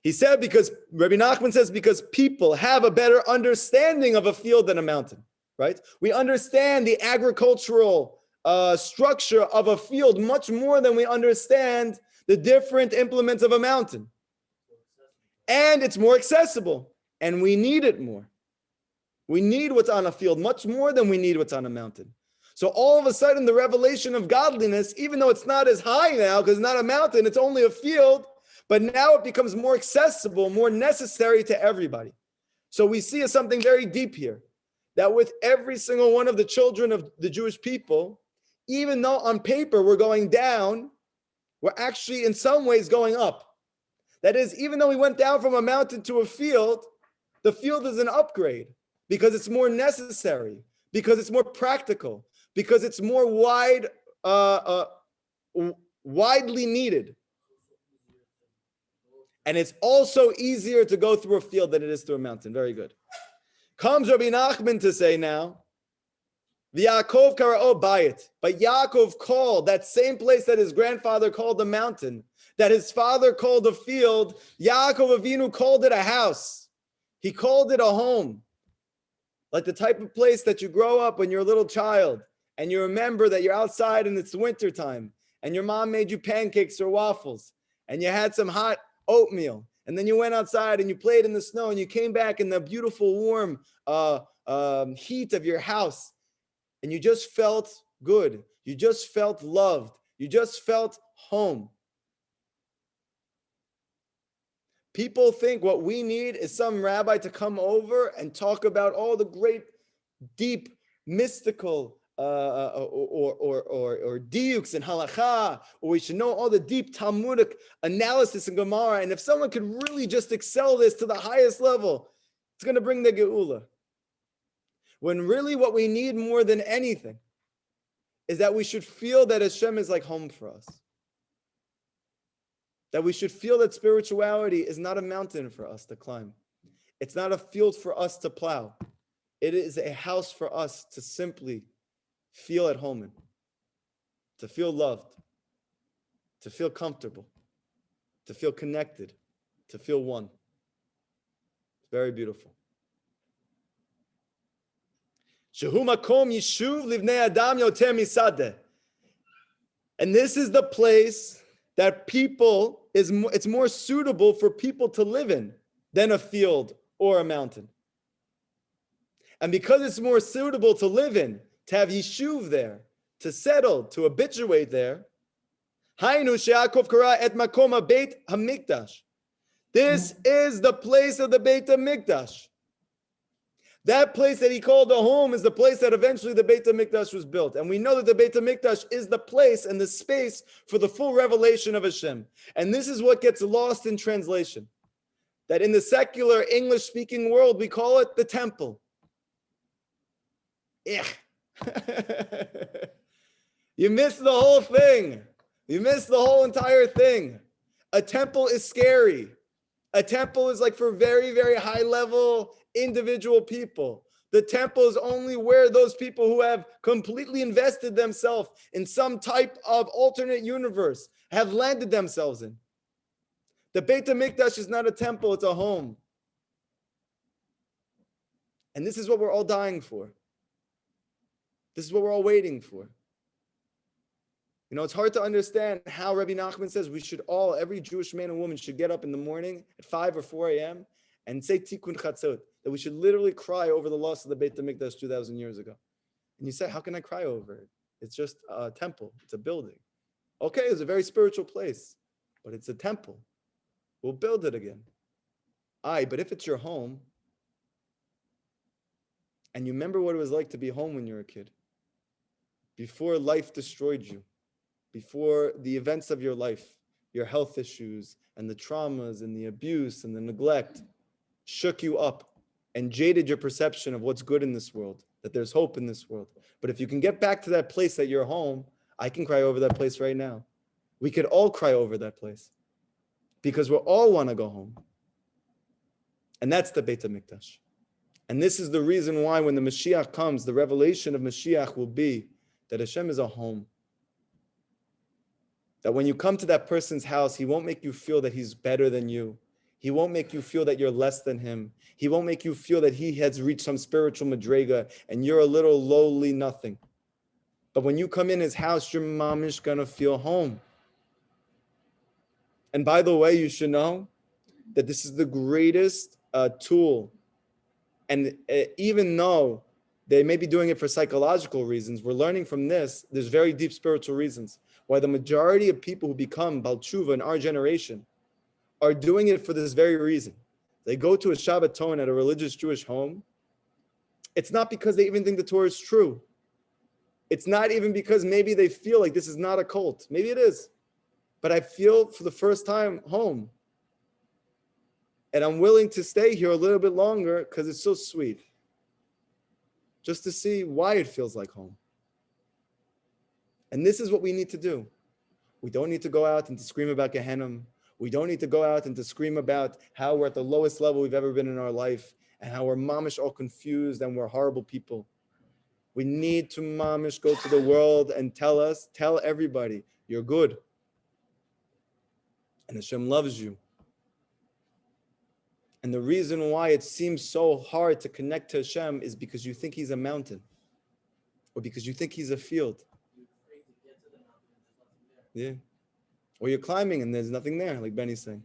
He said because, Rabbi Nachman says, because people have a better understanding of a field than a mountain, right? We understand the agricultural structure of a field much more than we understand the different implements of a mountain. And it's more accessible, and we need it more. We need what's on a field much more than we need what's on a mountain. So all of a sudden, the revelation of godliness, even though it's not as high now, because it's not a mountain, it's only a field, but now it becomes more accessible, more necessary to everybody. So we see something very deep here, that with every single one of the children of the Jewish people, even though on paper we're going down, we're actually in some ways going up. That is, even though we went down from a mountain to a field, the field is an upgrade because it's more necessary, because it's more practical, because it's more widely needed. And it's also easier to go through a field than it is through a mountain. Very good. Comes Rabbi Nachman to say now, V'Yaakov kara'o bayit. But Yaakov called that same place that his grandfather called the mountain, that his father called a field, Yaakov Avinu called it a house. He called it a home. Like the type of place that you grow up when you're a little child and you remember that you're outside and it's wintertime and your mom made you pancakes or waffles and you had some hot oatmeal, and then you went outside and you played in the snow and you came back in the beautiful warm heat of your house and you just felt good, you just felt loved, you just felt home. People think what we need is some rabbi to come over and talk about all the great, deep, mystical or diuks and halakha, or we should know all the deep Talmudic analysis in Gemara. And if someone could really just excel this to the highest level, it's going to bring the geula. When really what we need more than anything is that we should feel that Hashem is like home for us. That we should feel that spirituality is not a mountain for us to climb. It's not a field for us to plow. It is a house for us to simply feel at home in, to feel loved, to feel comfortable, to feel connected, to feel one. It's very beautiful. Shehu makom yishuv livnei adam yoter misadeh. And this is the place that it's more suitable for people to live in than a field or a mountain. And because it's more suitable to live in, to have yishuv there, to settle, to habituate there, this is the place of the Beit HaMikdash. That place that he called the home is the place that eventually the Beit HaMikdash was built. And we know that the Beit HaMikdash is the place and the space for the full revelation of Hashem. And this is what gets lost in translation. That in the secular English-speaking world, we call it the temple. You missed the whole thing. You missed the whole entire thing. A temple is scary. A temple is like for very, very high level individual people. The temple is only where those people who have completely invested themselves in some type of alternate universe have landed themselves in. The Beit HaMikdash is not a temple, it's a home. And this is what we're all dying for. This is what we're all waiting for. You know, it's hard to understand how Rabbi Nachman says we should all, every Jewish man and woman should get up in the morning at 5 or 4 a.m. and say Tikkun Chatzot, that we should literally cry over the loss of the Beit HaMikdash 2,000 years ago. And you say, how can I cry over it? It's just a temple. It's a building. Okay, it's a very spiritual place, but it's a temple. We'll build it again. But if it's your home, and you remember what it was like to be home when you were a kid, before life destroyed you, before the events of your life, your health issues and the traumas and the abuse and the neglect shook you up and jaded your perception of what's good in this world, that there's hope in this world. But if you can get back to that place at your home, I can cry over that place right now. We could all cry over that place because we all want to go home. And that's the Beit HaMikdash. And this is the reason why when the Mashiach comes, the revelation of Mashiach will be that Hashem is a home. That when you come to that person's house, he won't make you feel that he's better than you. He won't make you feel that you're less than him. He won't make you feel that he has reached some spiritual madrega and you're a little lowly nothing. But when you come in his house, your mamish gonna feel home. And by the way, you should know that this is the greatest tool. And even though they may be doing it for psychological reasons, we're learning from this, there's very deep spiritual reasons why the majority of people who become Bal Tshuva in our generation are doing it for this very reason. They go to a Shabbaton at a religious Jewish home. It's not because they even think the Torah is true. It's not even because maybe they feel like this is not a cult. Maybe it is. But I feel for the first time home. And I'm willing to stay here a little bit longer because it's so sweet. Just to see why it feels like home. And this is what we need to do. We don't need to go out and to scream about Gehenna. We don't need to go out and to scream about how we're at the lowest level we've ever been in our life and how we're mamish all confused and we're horrible people. We need to mamish go to the world and tell everybody, you're good. And Hashem loves you. And the reason why it seems so hard to connect to Hashem is because you think he's a mountain or because you think he's a field. Yeah. Or you're climbing and there's nothing there, like Benny's saying.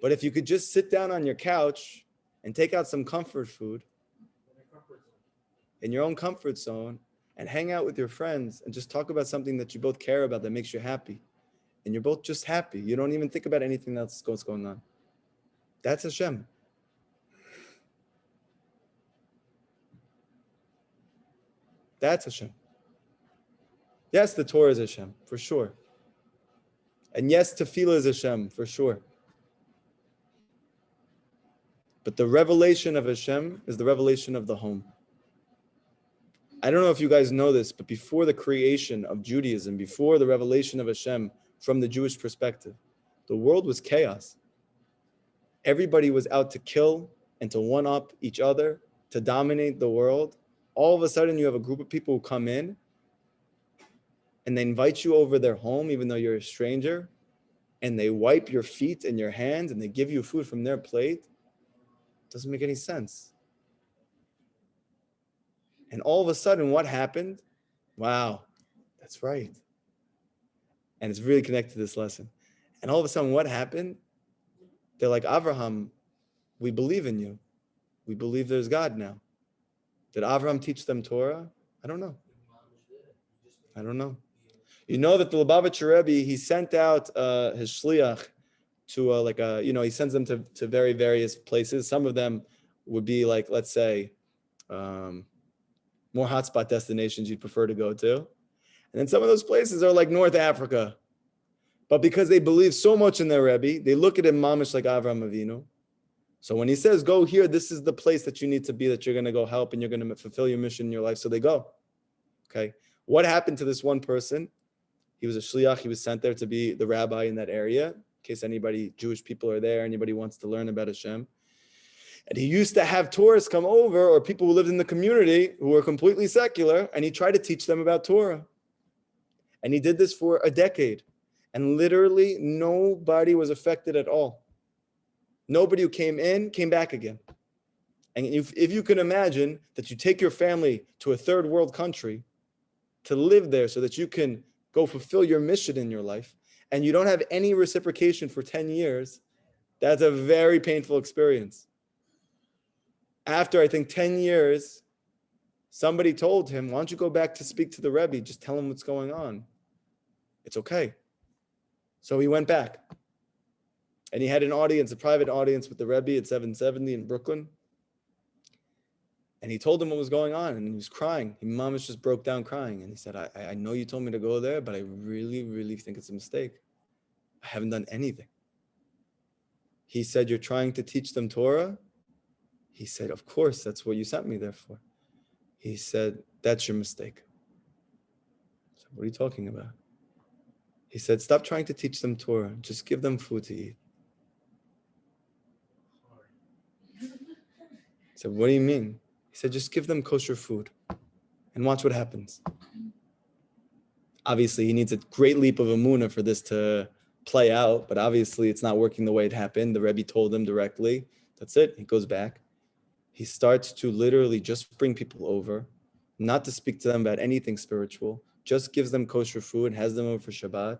But if you could just sit down on your couch and take out some comfort food in your own comfort zone and hang out with your friends and just talk about something that you both care about that makes you happy. And you're both just happy. You don't even think about anything else that's going on. That's Hashem. That's Hashem. Yes, the Torah is Hashem, for sure. And yes, tefillah is Hashem, for sure. But the revelation of Hashem is the revelation of the home. I don't know if you guys know this, but before the creation of Judaism, before the revelation of Hashem from the Jewish perspective, the world was chaos. Everybody was out to kill and to one-up each other, to dominate the world. All of a sudden, you have a group of people who come in and they invite you over their home, even though you're a stranger, and they wipe your feet and your hands and they give you food from their plate. Doesn't make any sense. And all of a sudden, what happened? Wow, that's right. And it's really connected to this lesson. And all of a sudden, what happened? They're like, Avraham, we believe in you. We believe there's God now. Did Avraham teach them Torah? I don't know. I don't know. You know that the Lubavitcher Rebbe, he sent out his shliach to he sends them to very various places. Some of them would be like, let's say, more hotspot destinations you'd prefer to go to. And then some of those places are like North Africa. But because they believe so much in their Rebbe, they look at him mamish like Avraham Avinu. So when he says, go here, this is the place that you need to be, that you're going to go help and you're going to fulfill your mission in your life. So they go. Okay. What happened to this one person? He was a shliach. He was sent there to be the rabbi in that area, in case anybody, Jewish people are there, anybody wants to learn about Hashem. And he used to have tourists come over, or people who lived in the community who were completely secular, and he tried to teach them about Torah. And he did this for a decade. And literally nobody was affected at all. Nobody who came in came back again. And if you can imagine that you take your family to a third world country to live there so that you can go fulfill your mission in your life, and you don't have any reciprocation for 10 years, that's a very painful experience. After, I think, 10 years, somebody told him, why don't you go back to speak to the Rebbe? Just tell him what's going on. It's okay. So he went back. And he had an audience, a private audience with the Rebbe at 770 in Brooklyn. And he told him what was going on, and he was crying. He mamish just broke down crying. And he said, I know you told me to go there, but I really, really think it's a mistake. I haven't done anything. He said, you're trying to teach them Torah? He said, of course, that's what you sent me there for. He said, that's your mistake. I said, what are you talking about? He said, stop trying to teach them Torah. Just give them food to eat. I said, what do you mean? He said, just give them kosher food and watch what happens. Obviously, he needs a great leap of emunah for this to play out, but obviously it's not working the way it happened. The Rebbe told him directly. That's it. He goes back. He starts to literally just bring people over, not to speak to them about anything spiritual, just gives them kosher food, has them over for Shabbat,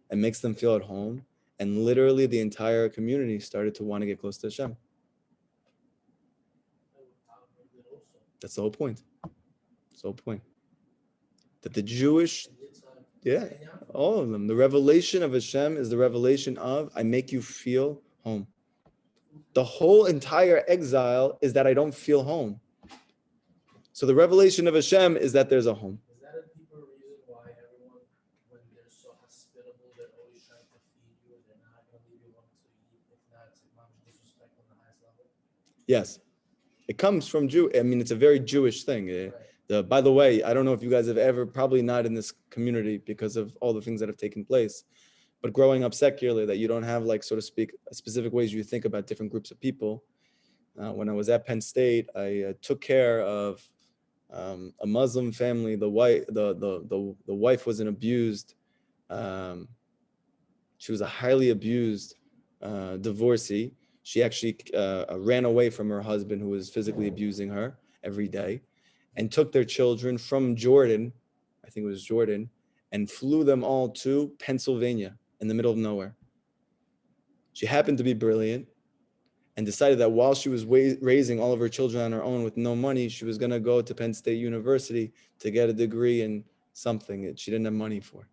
and makes them feel at home. And literally the entire community started to want to get close to Hashem. That's the whole point. That's the whole point. That the Jewish, all of them, the revelation of Hashem is the revelation of, I make you feel home. The whole entire exile is that I don't feel home. So the revelation of Hashem is that there's a home. Is that a deeper reason why everyone, when they're so hospitable, they're always trying to feed you, they're not going to leave you alone to eat? If not, it's like disrespect on the highest level. Yes. It comes from it's a very Jewish thing. Right. By the way, I don't know if you guys have ever, probably not in this community because of all the things that have taken place, but growing up secularly, that you don't have, like, so to speak, specific ways you think about different groups of people. When I was at Penn State, I took care of a Muslim family. The wife was an abused. She was a highly abused divorcee. She actually ran away from her husband, who was physically abusing her every day, and took their children from Jordan, I think it was Jordan, and flew them all to Pennsylvania in the middle of nowhere. She happened to be brilliant and decided that while she was raising all of her children on her own with no money, she was going to go to Penn State University to get a degree in something that she didn't have money for.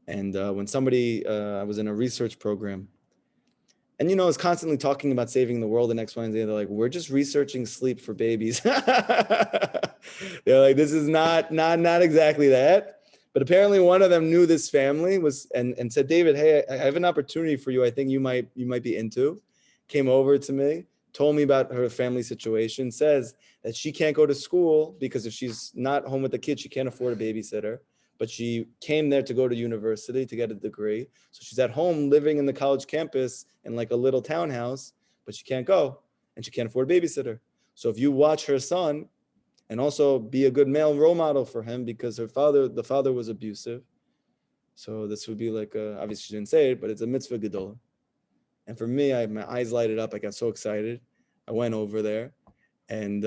And when somebody, I was in a research program, and, it's constantly talking about saving the world and X, Y, and Z. They're like, we're just researching sleep for babies. They're like, this is not exactly that. But apparently one of them knew this family and said, David, hey, I have an opportunity for you I think you might be into. Came over to me, told me about her family situation, says that she can't go to school because if she's not home with the kid, she can't afford a babysitter. But she came there to go to university to get a degree. So she's at home living in the college campus in like a little townhouse, but she can't go and she can't afford a babysitter. So if you watch her son and also be a good male role model for him, because the father was abusive. So this would be like, obviously she didn't say it, but it's a mitzvah gedolah. And for me, my eyes lighted up. I got so excited. I went over there and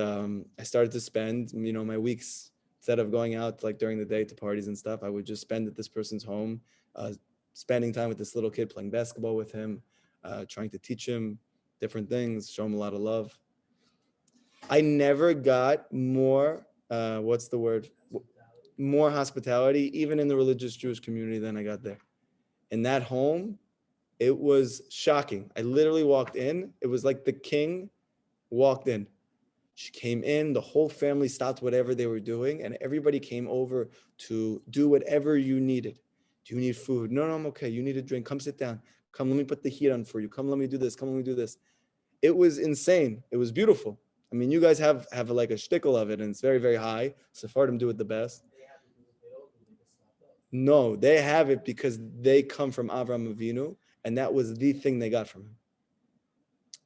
I started to spend, my weeks Instead of going out like during the day to parties and stuff, I would just spend at this person's home, spending time with this little kid, playing basketball with him, trying to teach him different things, show him a lot of love. I never got more, what's the word? More hospitality, even in the religious Jewish community than I got there. In that home, it was shocking. I literally walked in. It was like the king walked in. She came in, the whole family stopped whatever they were doing, and everybody came over to do whatever you needed. Do you need food? No, I'm okay. You need a drink. Come sit down. Come, let me put the heat on for you. Come, let me do this. Come, let me do this. It was insane. It was beautiful. I mean, you guys have like a shtickle of it, and it's very, very high. Sephardim do it the best. No, they have it because they come from Avraham Avinu, and that was the thing they got from him.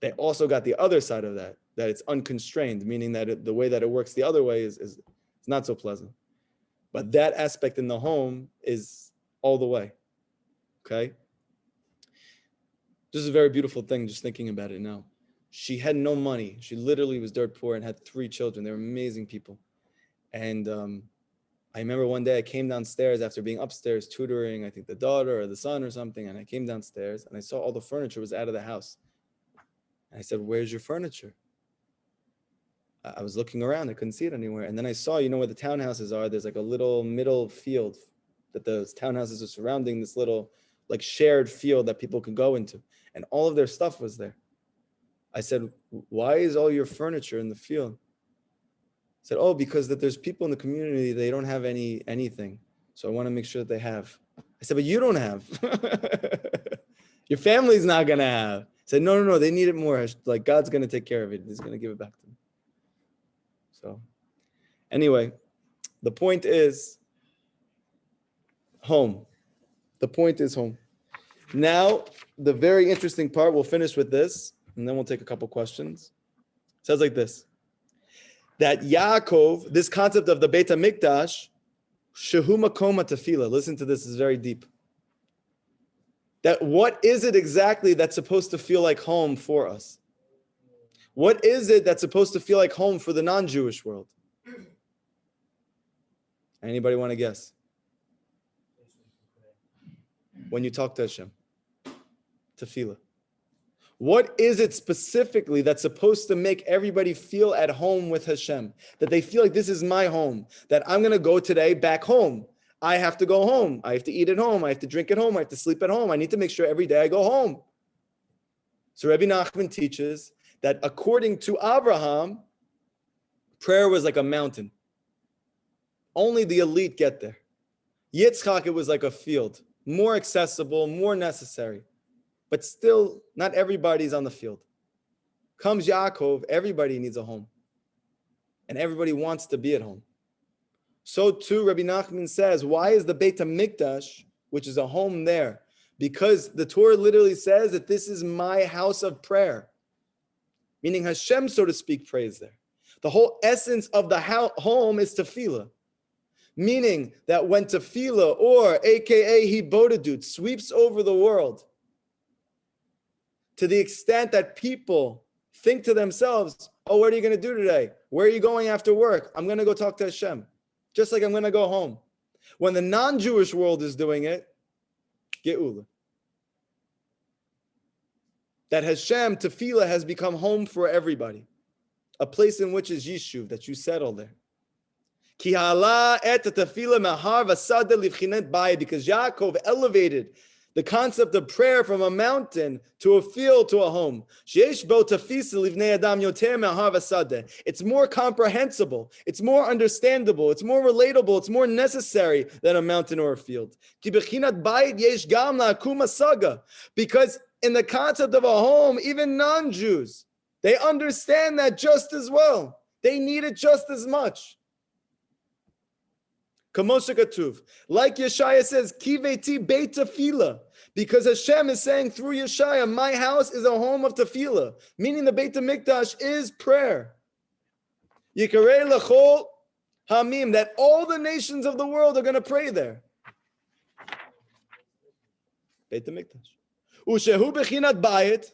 They also got the other side of that it's unconstrained, meaning that the way that it works the other way is not so pleasant. But that aspect in the home is all the way. Okay? This is a very beautiful thing, just thinking about it now. She had no money. She literally was dirt poor and had 3 children. They were amazing people. And I remember one day I came downstairs after being upstairs tutoring, I think the daughter or the son or something, and I came downstairs and I saw all the furniture was out of the house. And I said, "Where's your furniture?" I was looking around, I couldn't see it anywhere. And then I saw, where the townhouses are, there's like a little middle field that the townhouses are surrounding, this little like shared field that people can go into. And all of their stuff was there. I said, "Why is all your furniture in the field?" I said, "Oh, because that there's people in the community, they don't have anything. So I want to make sure that they have." I said, "But you don't have." Your family's not going to have. I said, no, they need it more. Like God's going to take care of it. He's going to give it back to them. So anyway, the point is home. The point is home. Now, the very interesting part, we'll finish with this, and then we'll take a couple questions. It says like this, that Yaakov, this concept of the Beit HaMikdash, shehu makom tefillah. Listen to this, is very deep. That what is it exactly that's supposed to feel like home for us? What is it that's supposed to feel like home for the non-Jewish world? Anybody want to guess? When you talk to Hashem. Tefillah. What is it specifically that's supposed to make everybody feel at home with Hashem? That they feel like this is my home. That I'm going to go today back home. I have to go home. I have to eat at home. I have to drink at home. I have to sleep at home. I need to make sure every day I go home. So Rabbi Nachman teaches that according to Abraham, prayer was like a mountain. Only the elite get there. Yitzchak, it was like a field. More accessible, more necessary. But still, not everybody's on the field. Comes Yaakov, everybody needs a home. And everybody wants to be at home. So too, Rabbi Nachman says, why is the Beit HaMikdash, which is a home there? Because the Torah literally says that this is my house of prayer. Meaning Hashem, so to speak, prays there. The whole essence of the home is tefillah. Meaning that when tefillah, or aka hibodedut, sweeps over the world, to the extent that people think to themselves, oh, what are you going to do today? Where are you going after work? I'm going to go talk to Hashem. Just like I'm going to go home. When the non-Jewish world is doing it, geula. That Hashem, tefillah, has become home for everybody. A place in which is Yishuv, that you settle there. Ki ha'ala et tefillah mahar v'sadeh livchinet bayit, because Yaakov elevated the concept of prayer from a mountain to a field to a home. Sheyesh bo tefisa livnei adam yoter mahar v'sadeh. It's more comprehensible. It's more understandable. It's more relatable. It's more necessary than a mountain or a field. Ki b'chinat bayit yesh gam la'akum hasaga. Because in the concept of a home, even non-Jews, they understand that just as well. They need it just as much. Kamosha Katuv. Like Yeshaya says, Kiveti Beit Tefillah. Because Hashem is saying through Yeshaya, my house is a home of tefillah. Meaning the Beit HaMikdash is prayer. Yikarei L'chol Hamim. That all the nations of the world are going to pray there. Beit HaMikdash. Ushehu Bechinat Bayit.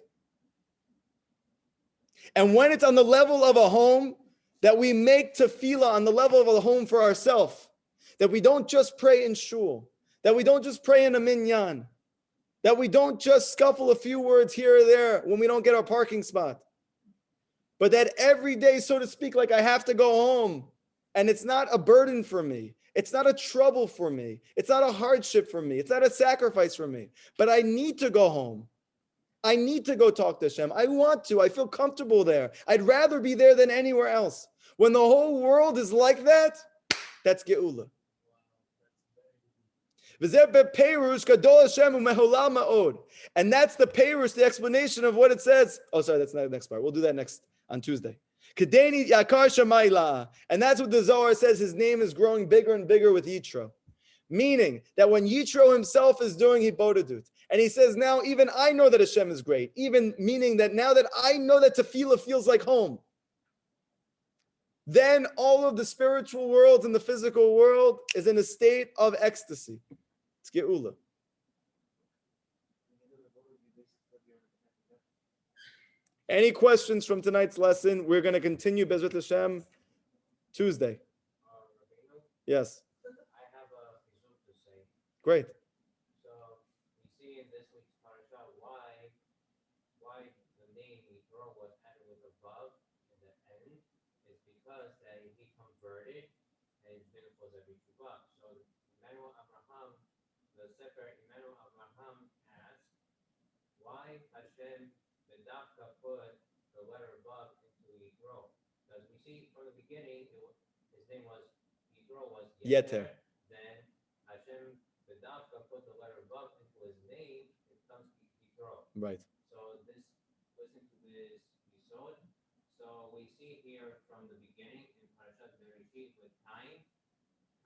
And when it's on the level of a home, that we make tefillah on the level of a home for ourselves, that we don't just pray in shul, that we don't just pray in a minyan, that we don't just scuffle a few words here or there when we don't get our parking spot, but that every day, so to speak, like I have to go home, and it's not a burden for me. It's not a trouble for me. It's not a hardship for me. It's not a sacrifice for me, but I need to go home. I need to go talk to Hashem. I want to. I feel comfortable there. I'd rather be there than anywhere else. When the whole world is like that, that's Geula. And that's the Perush, the explanation of what it says. Oh, sorry, that's not the next part. We'll do that next on Tuesday. And that's what the Zohar says. His name is growing bigger and bigger with Yitro. Meaning that when Yitro himself is doing Hibodadut, and he says, now even I know that Hashem is great, even meaning that now that I know that tefillah feels like home, then all of the spiritual world and the physical world is in a state of ecstasy. It's Geula. Any questions from tonight's lesson? We're going to continue Bezrat Hashem Tuesday. Yes. I have a result to say. Great. So we see in this week's parasha why the name Yisrael was added with a vav in the end is because that he converted and his benefit was every tshuva. So Emmanuel Abraham, the Sefer Emmanuel Abraham asked, why Hashem Bedavka put the letter vav into Yisrael? Because we see from the beginning his name was Yisrael was Yeter. Then Hashem Bedavka put the letter vav into his name, it comes to Yisrael. Right. So this, listen to this Yisod. So we see here from the beginning in Parashat Bereshit with Cain.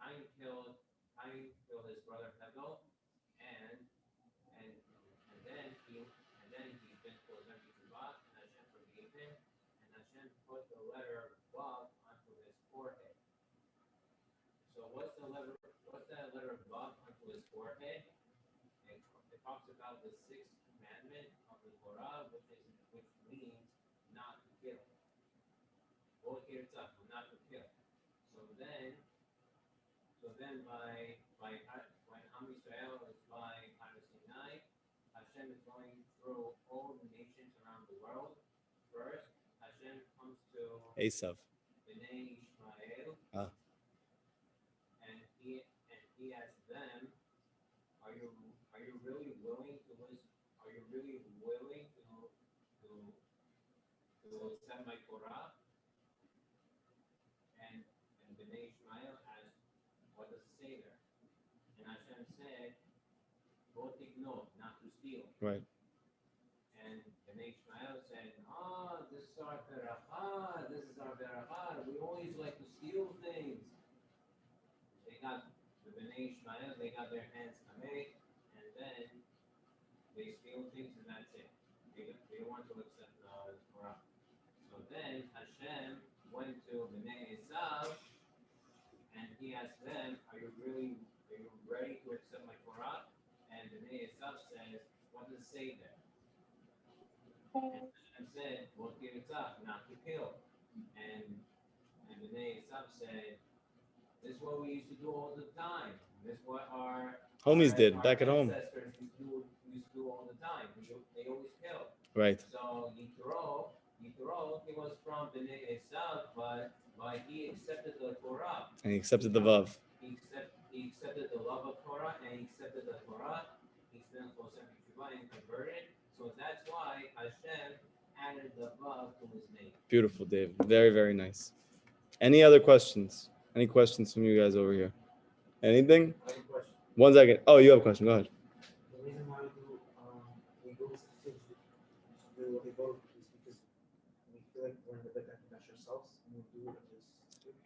Cain killed his brother Hevel, and then he's been to a very Shabbat, and Hashem forgave him, and Hashem put the letter vav onto his forehead. So what's that letter vav onto his forehead? It talks about the sixth commandment of the Torah, which means not to kill. Not to kill. So then by when Am Yisrael is by Har Sinai, Hashem is going through all the nations around the world. First, Hashem comes to Esav. Bnei Ishmael, and he asks them, Are you really willing to listen? Are you really willing to accept my Torah? And Bnei Ishmael asked, what does it say there? And Hashem said, "Go no, not to steal." Right. And Bnei Ishmael said, this is our beracha. This is our beracha. We always like to steal things. They got the Bnei Ishmael. They got their hands kameh, and then they steal things, and that's it. They want to accept the Torah. So then Hashem went to Bnei Esav, and he asked them, are you ready to accept my Torah? And Bnei Esav says, what does it say there? And Hashem said, well, give it up, not to kill. And Bnei Esav said, this is what we used to do all the time. This is what our Homies did back at home. Ancestors used to do all the time. They always killed. Right. So Yitro, he was from Bnei Esav, but he accepted the Torah. And he accepted the Vav. He accepted the love of Torah, and he accepted the Torah. He's been closer to and converted. So that's why Hashem added the Vav to his name. Beautiful, Dave. Very, very nice. Any other questions? Any questions from you guys over here? Anything? I have a question. 1 second. Oh, you have a question. Go ahead. The reason why we go to the do what we go is because we feel like we're in the bed and that's ourselves, and we do it just.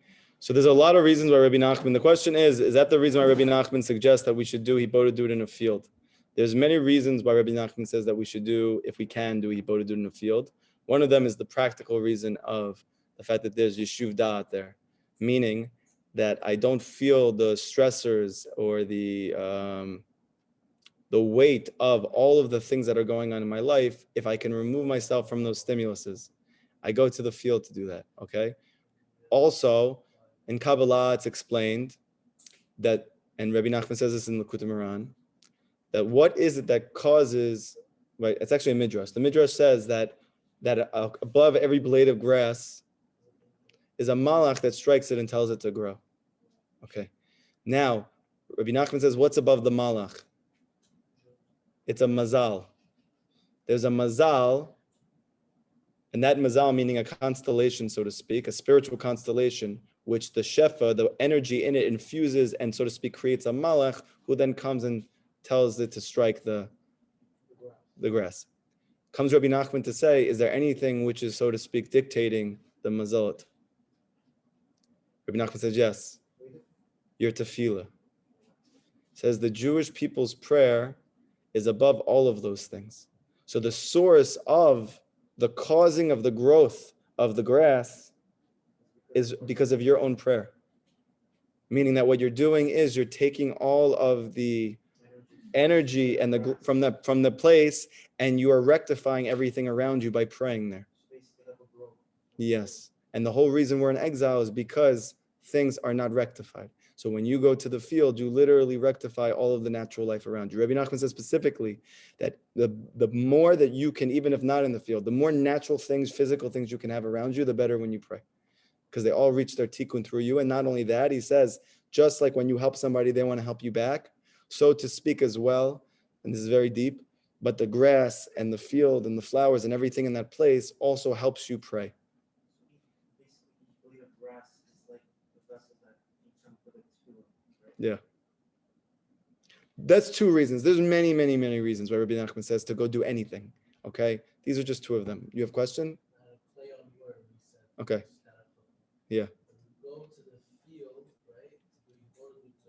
So there's a lot of reasons why Rabbi Nachman. The question is that the reason why Rabbi Nachman suggests that we should do Hibodadut in a field? There's many reasons why Rabbi Nachman says that we should do, if we can, do Hibodadut in a field. One of them is the practical reason of the fact that there's Yeshuv Da'at there, meaning that I don't feel the stressors or the weight of all of the things that are going on in my life if I can remove myself from those stimuluses. I go to the field to do that, okay? Also, in Kabbalah, it's explained that, and Rabbi Nachman says this in Likutey Moharan, that what is it that causes, right? It's actually a midrash. The midrash says that above every blade of grass is a malach that strikes it and tells it to grow. Okay. Now, Rabbi Nachman says, what's above the malach? It's a mazal. There's a mazal, and that mazal meaning a constellation, so to speak, a spiritual constellation, which the shefa, the energy in it infuses and, so to speak, creates a malach who then comes and tells it to strike the grass. Comes Rabbi Nachman to say, is there anything which is, so to speak, dictating the mazalat? Rabbi Nachman says, yes. Your tefillah. Says the Jewish people's prayer is above all of those things. So the source of the causing of the growth of the grass is because of your own prayer. Meaning that what you're doing is you're taking all of the energy and from the place, and you are rectifying everything around you by praying there. Yes. And the whole reason we're in exile is because things are not rectified. So when you go to the field, you literally rectify all of the natural life around you. Rabbi Nachman says specifically that the more that you can, even if not in the field, the more natural things, physical things you can have around you, the better when you pray. Because they all reach their tikkun through you. And not only that, he says, just like when you help somebody, they want to help you back, so to speak as well, and this is very deep, but the grass and the field and the flowers and everything in that place also helps you pray. Yeah. That's two reasons. There's many, many, many reasons why Rabbi Nachman says to go do anything. Okay? These are just two of them. You have a question? Play on word, he said. Okay. Yeah. Go to the field, right? You go to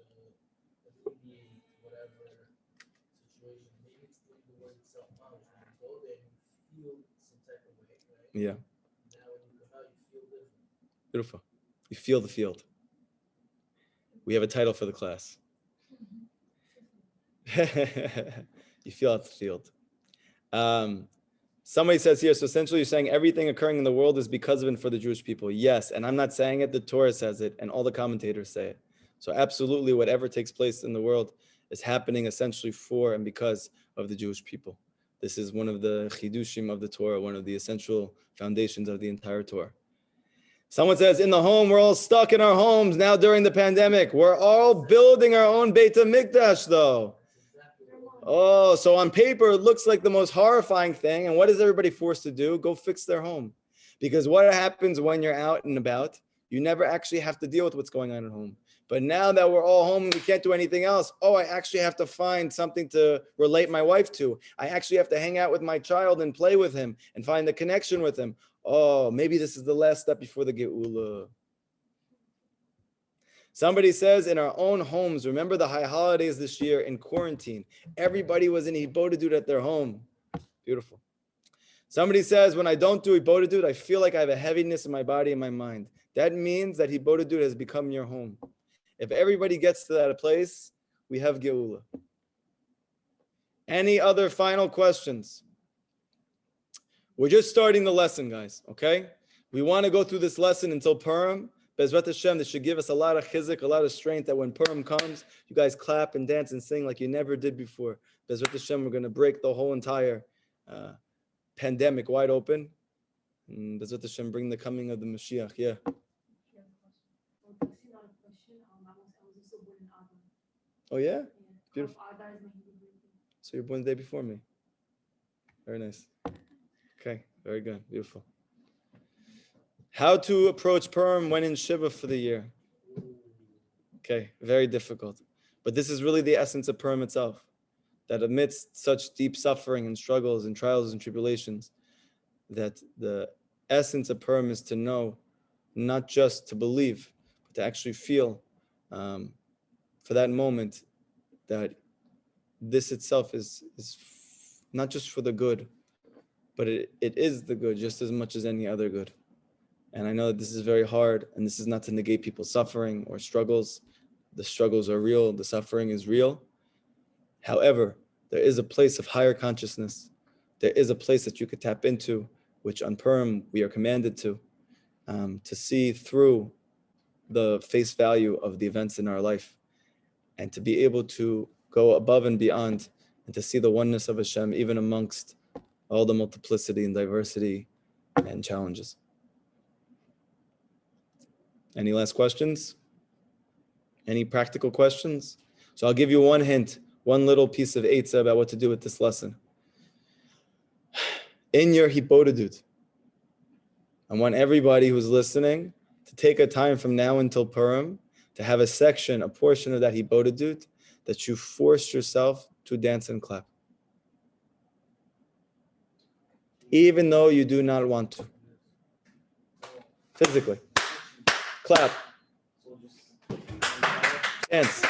alleviate whatever situation. Maybe it's the word itself. When you go there, you feel some type of way, right? Yeah. Now when you come out, you feel different. Beautiful. You feel the field. We have a title for the class. You feel out the field. Somebody says here, so essentially you're saying everything occurring in the world is because of and for the Jewish people. Yes, and I'm not saying it, the Torah says it, and all the commentators say it. So absolutely whatever takes place in the world is happening essentially for and because of the Jewish people. This is one of the chidushim of the Torah, one of the essential foundations of the entire Torah. Someone says, in the home, we're all stuck in our homes now during the pandemic. We're all building our own Beit HaMikdash, though. Oh, so on paper, it looks like the most horrifying thing. And what is everybody forced to do? Go fix their home. Because what happens when you're out and about? You never actually have to deal with what's going on at home. But now that we're all home and we can't do anything else, I actually have to find something to relate my wife to. I actually have to hang out with my child and play with him and find the connection with him. Oh, maybe this is the last step before the Geula. Somebody says in our own homes, remember the high holidays this year in quarantine. Everybody was in Hibodedut at their home. Beautiful. Somebody says, when I don't do Hibodedut, I feel like I have a heaviness in my body and my mind. That means that Hibodedut has become your home. If everybody gets to that place, we have Geula. Any other final questions? We're just starting the lesson, guys, okay? We want to go through this lesson until Purim. Bezrat Hashem, this should give us a lot of chizuk, a lot of strength, that when Purim comes, you guys clap and dance and sing like you never did before. Bezrat Hashem, we're going to break the whole entire pandemic wide open. And Bezrat Hashem, bring the coming of the Mashiach. Yeah. Oh, yeah? Beautiful. So you're born the day before me. Very nice. Okay, very good. Beautiful. How to approach Purim when in Shiva for the year. Okay, very difficult. But this is really the essence of Purim itself. That amidst such deep suffering and struggles and trials and tribulations, that the essence of Purim is to know, not just to believe, but to actually feel for that moment that this itself is not just for the good, but it is the good just as much as any other good. And I know that this is very hard, and this is not to negate people's suffering or struggles. The struggles are real, the suffering is real. However, there is a place of higher consciousness. There is a place that you could tap into, which on Purim we are commanded to. to see through the face value of the events in our life, and to be able to go above and beyond, and to see the oneness of Hashem even amongst all the multiplicity and diversity and challenges. Any last questions? Any practical questions? So I'll give you one hint, one little piece of eitzah about what to do with this lesson. In your hipodadut, I want everybody who's listening to take a time from now until Purim to have a section, a portion of that hipodadut that you forced yourself to dance and clap. Even though you do not want to. Physically. Clap. Dance.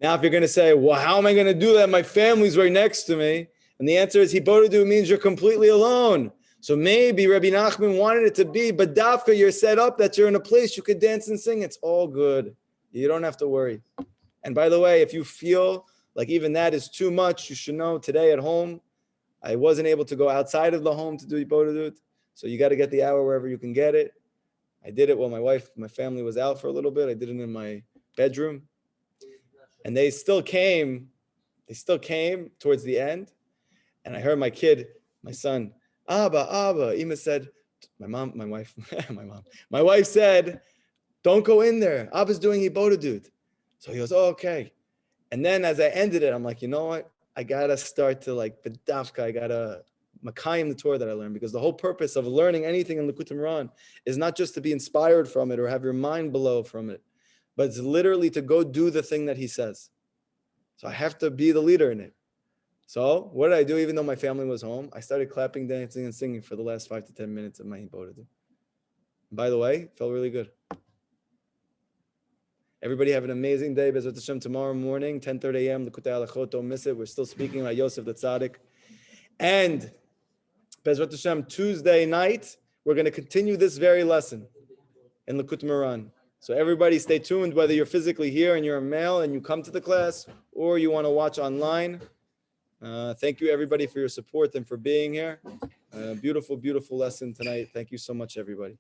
Now, if you're going to say, well, how am I going to do that? My family's right next to me. And the answer is, hibodadu means you're completely alone. So maybe Rabbi Nachman wanted it to be, but dafka, you're set up that you're in a place you could dance and sing. It's all good. You don't have to worry. And by the way, if you feel like even that is too much, you should know today at home, I wasn't able to go outside of the home to do hibodadut. So you got to get the hour wherever you can get it. I did it while my family was out for a little bit. I did it in my bedroom. And they still came towards the end. And I heard my kid, my son, Abba. Ima said, my wife said, don't go in there. Abba's doing hibodadut. So he goes, oh, okay. And then as I ended it, I'm like, you know what? I got to start to bedafka. I got to makayim the Torah that I learned, because the whole purpose of learning anything in Likutey Moharan is not just to be inspired from it or have your mind blow from it, but it's literally to go do the thing that he says. So I have to be the leader in it. So what did I do? Even though my family was home, I started clapping, dancing, and singing for the last 5 to 10 minutes of my hibodadut. By the way, it felt really good. Everybody have an amazing day. Bezrat Hashem, tomorrow morning, 10:30 a.m., Likutey Halachot, don't miss it. We're still speaking about Yosef the Tzaddik. And Bezrat Hashem, Tuesday night, we're going to continue this very lesson in Likutey Moharan. So everybody stay tuned, whether you're physically here and you're a male and you come to the class, or you want to watch online. Thank you, everybody, for your support and for being here. Beautiful, beautiful lesson tonight. Thank you so much, everybody.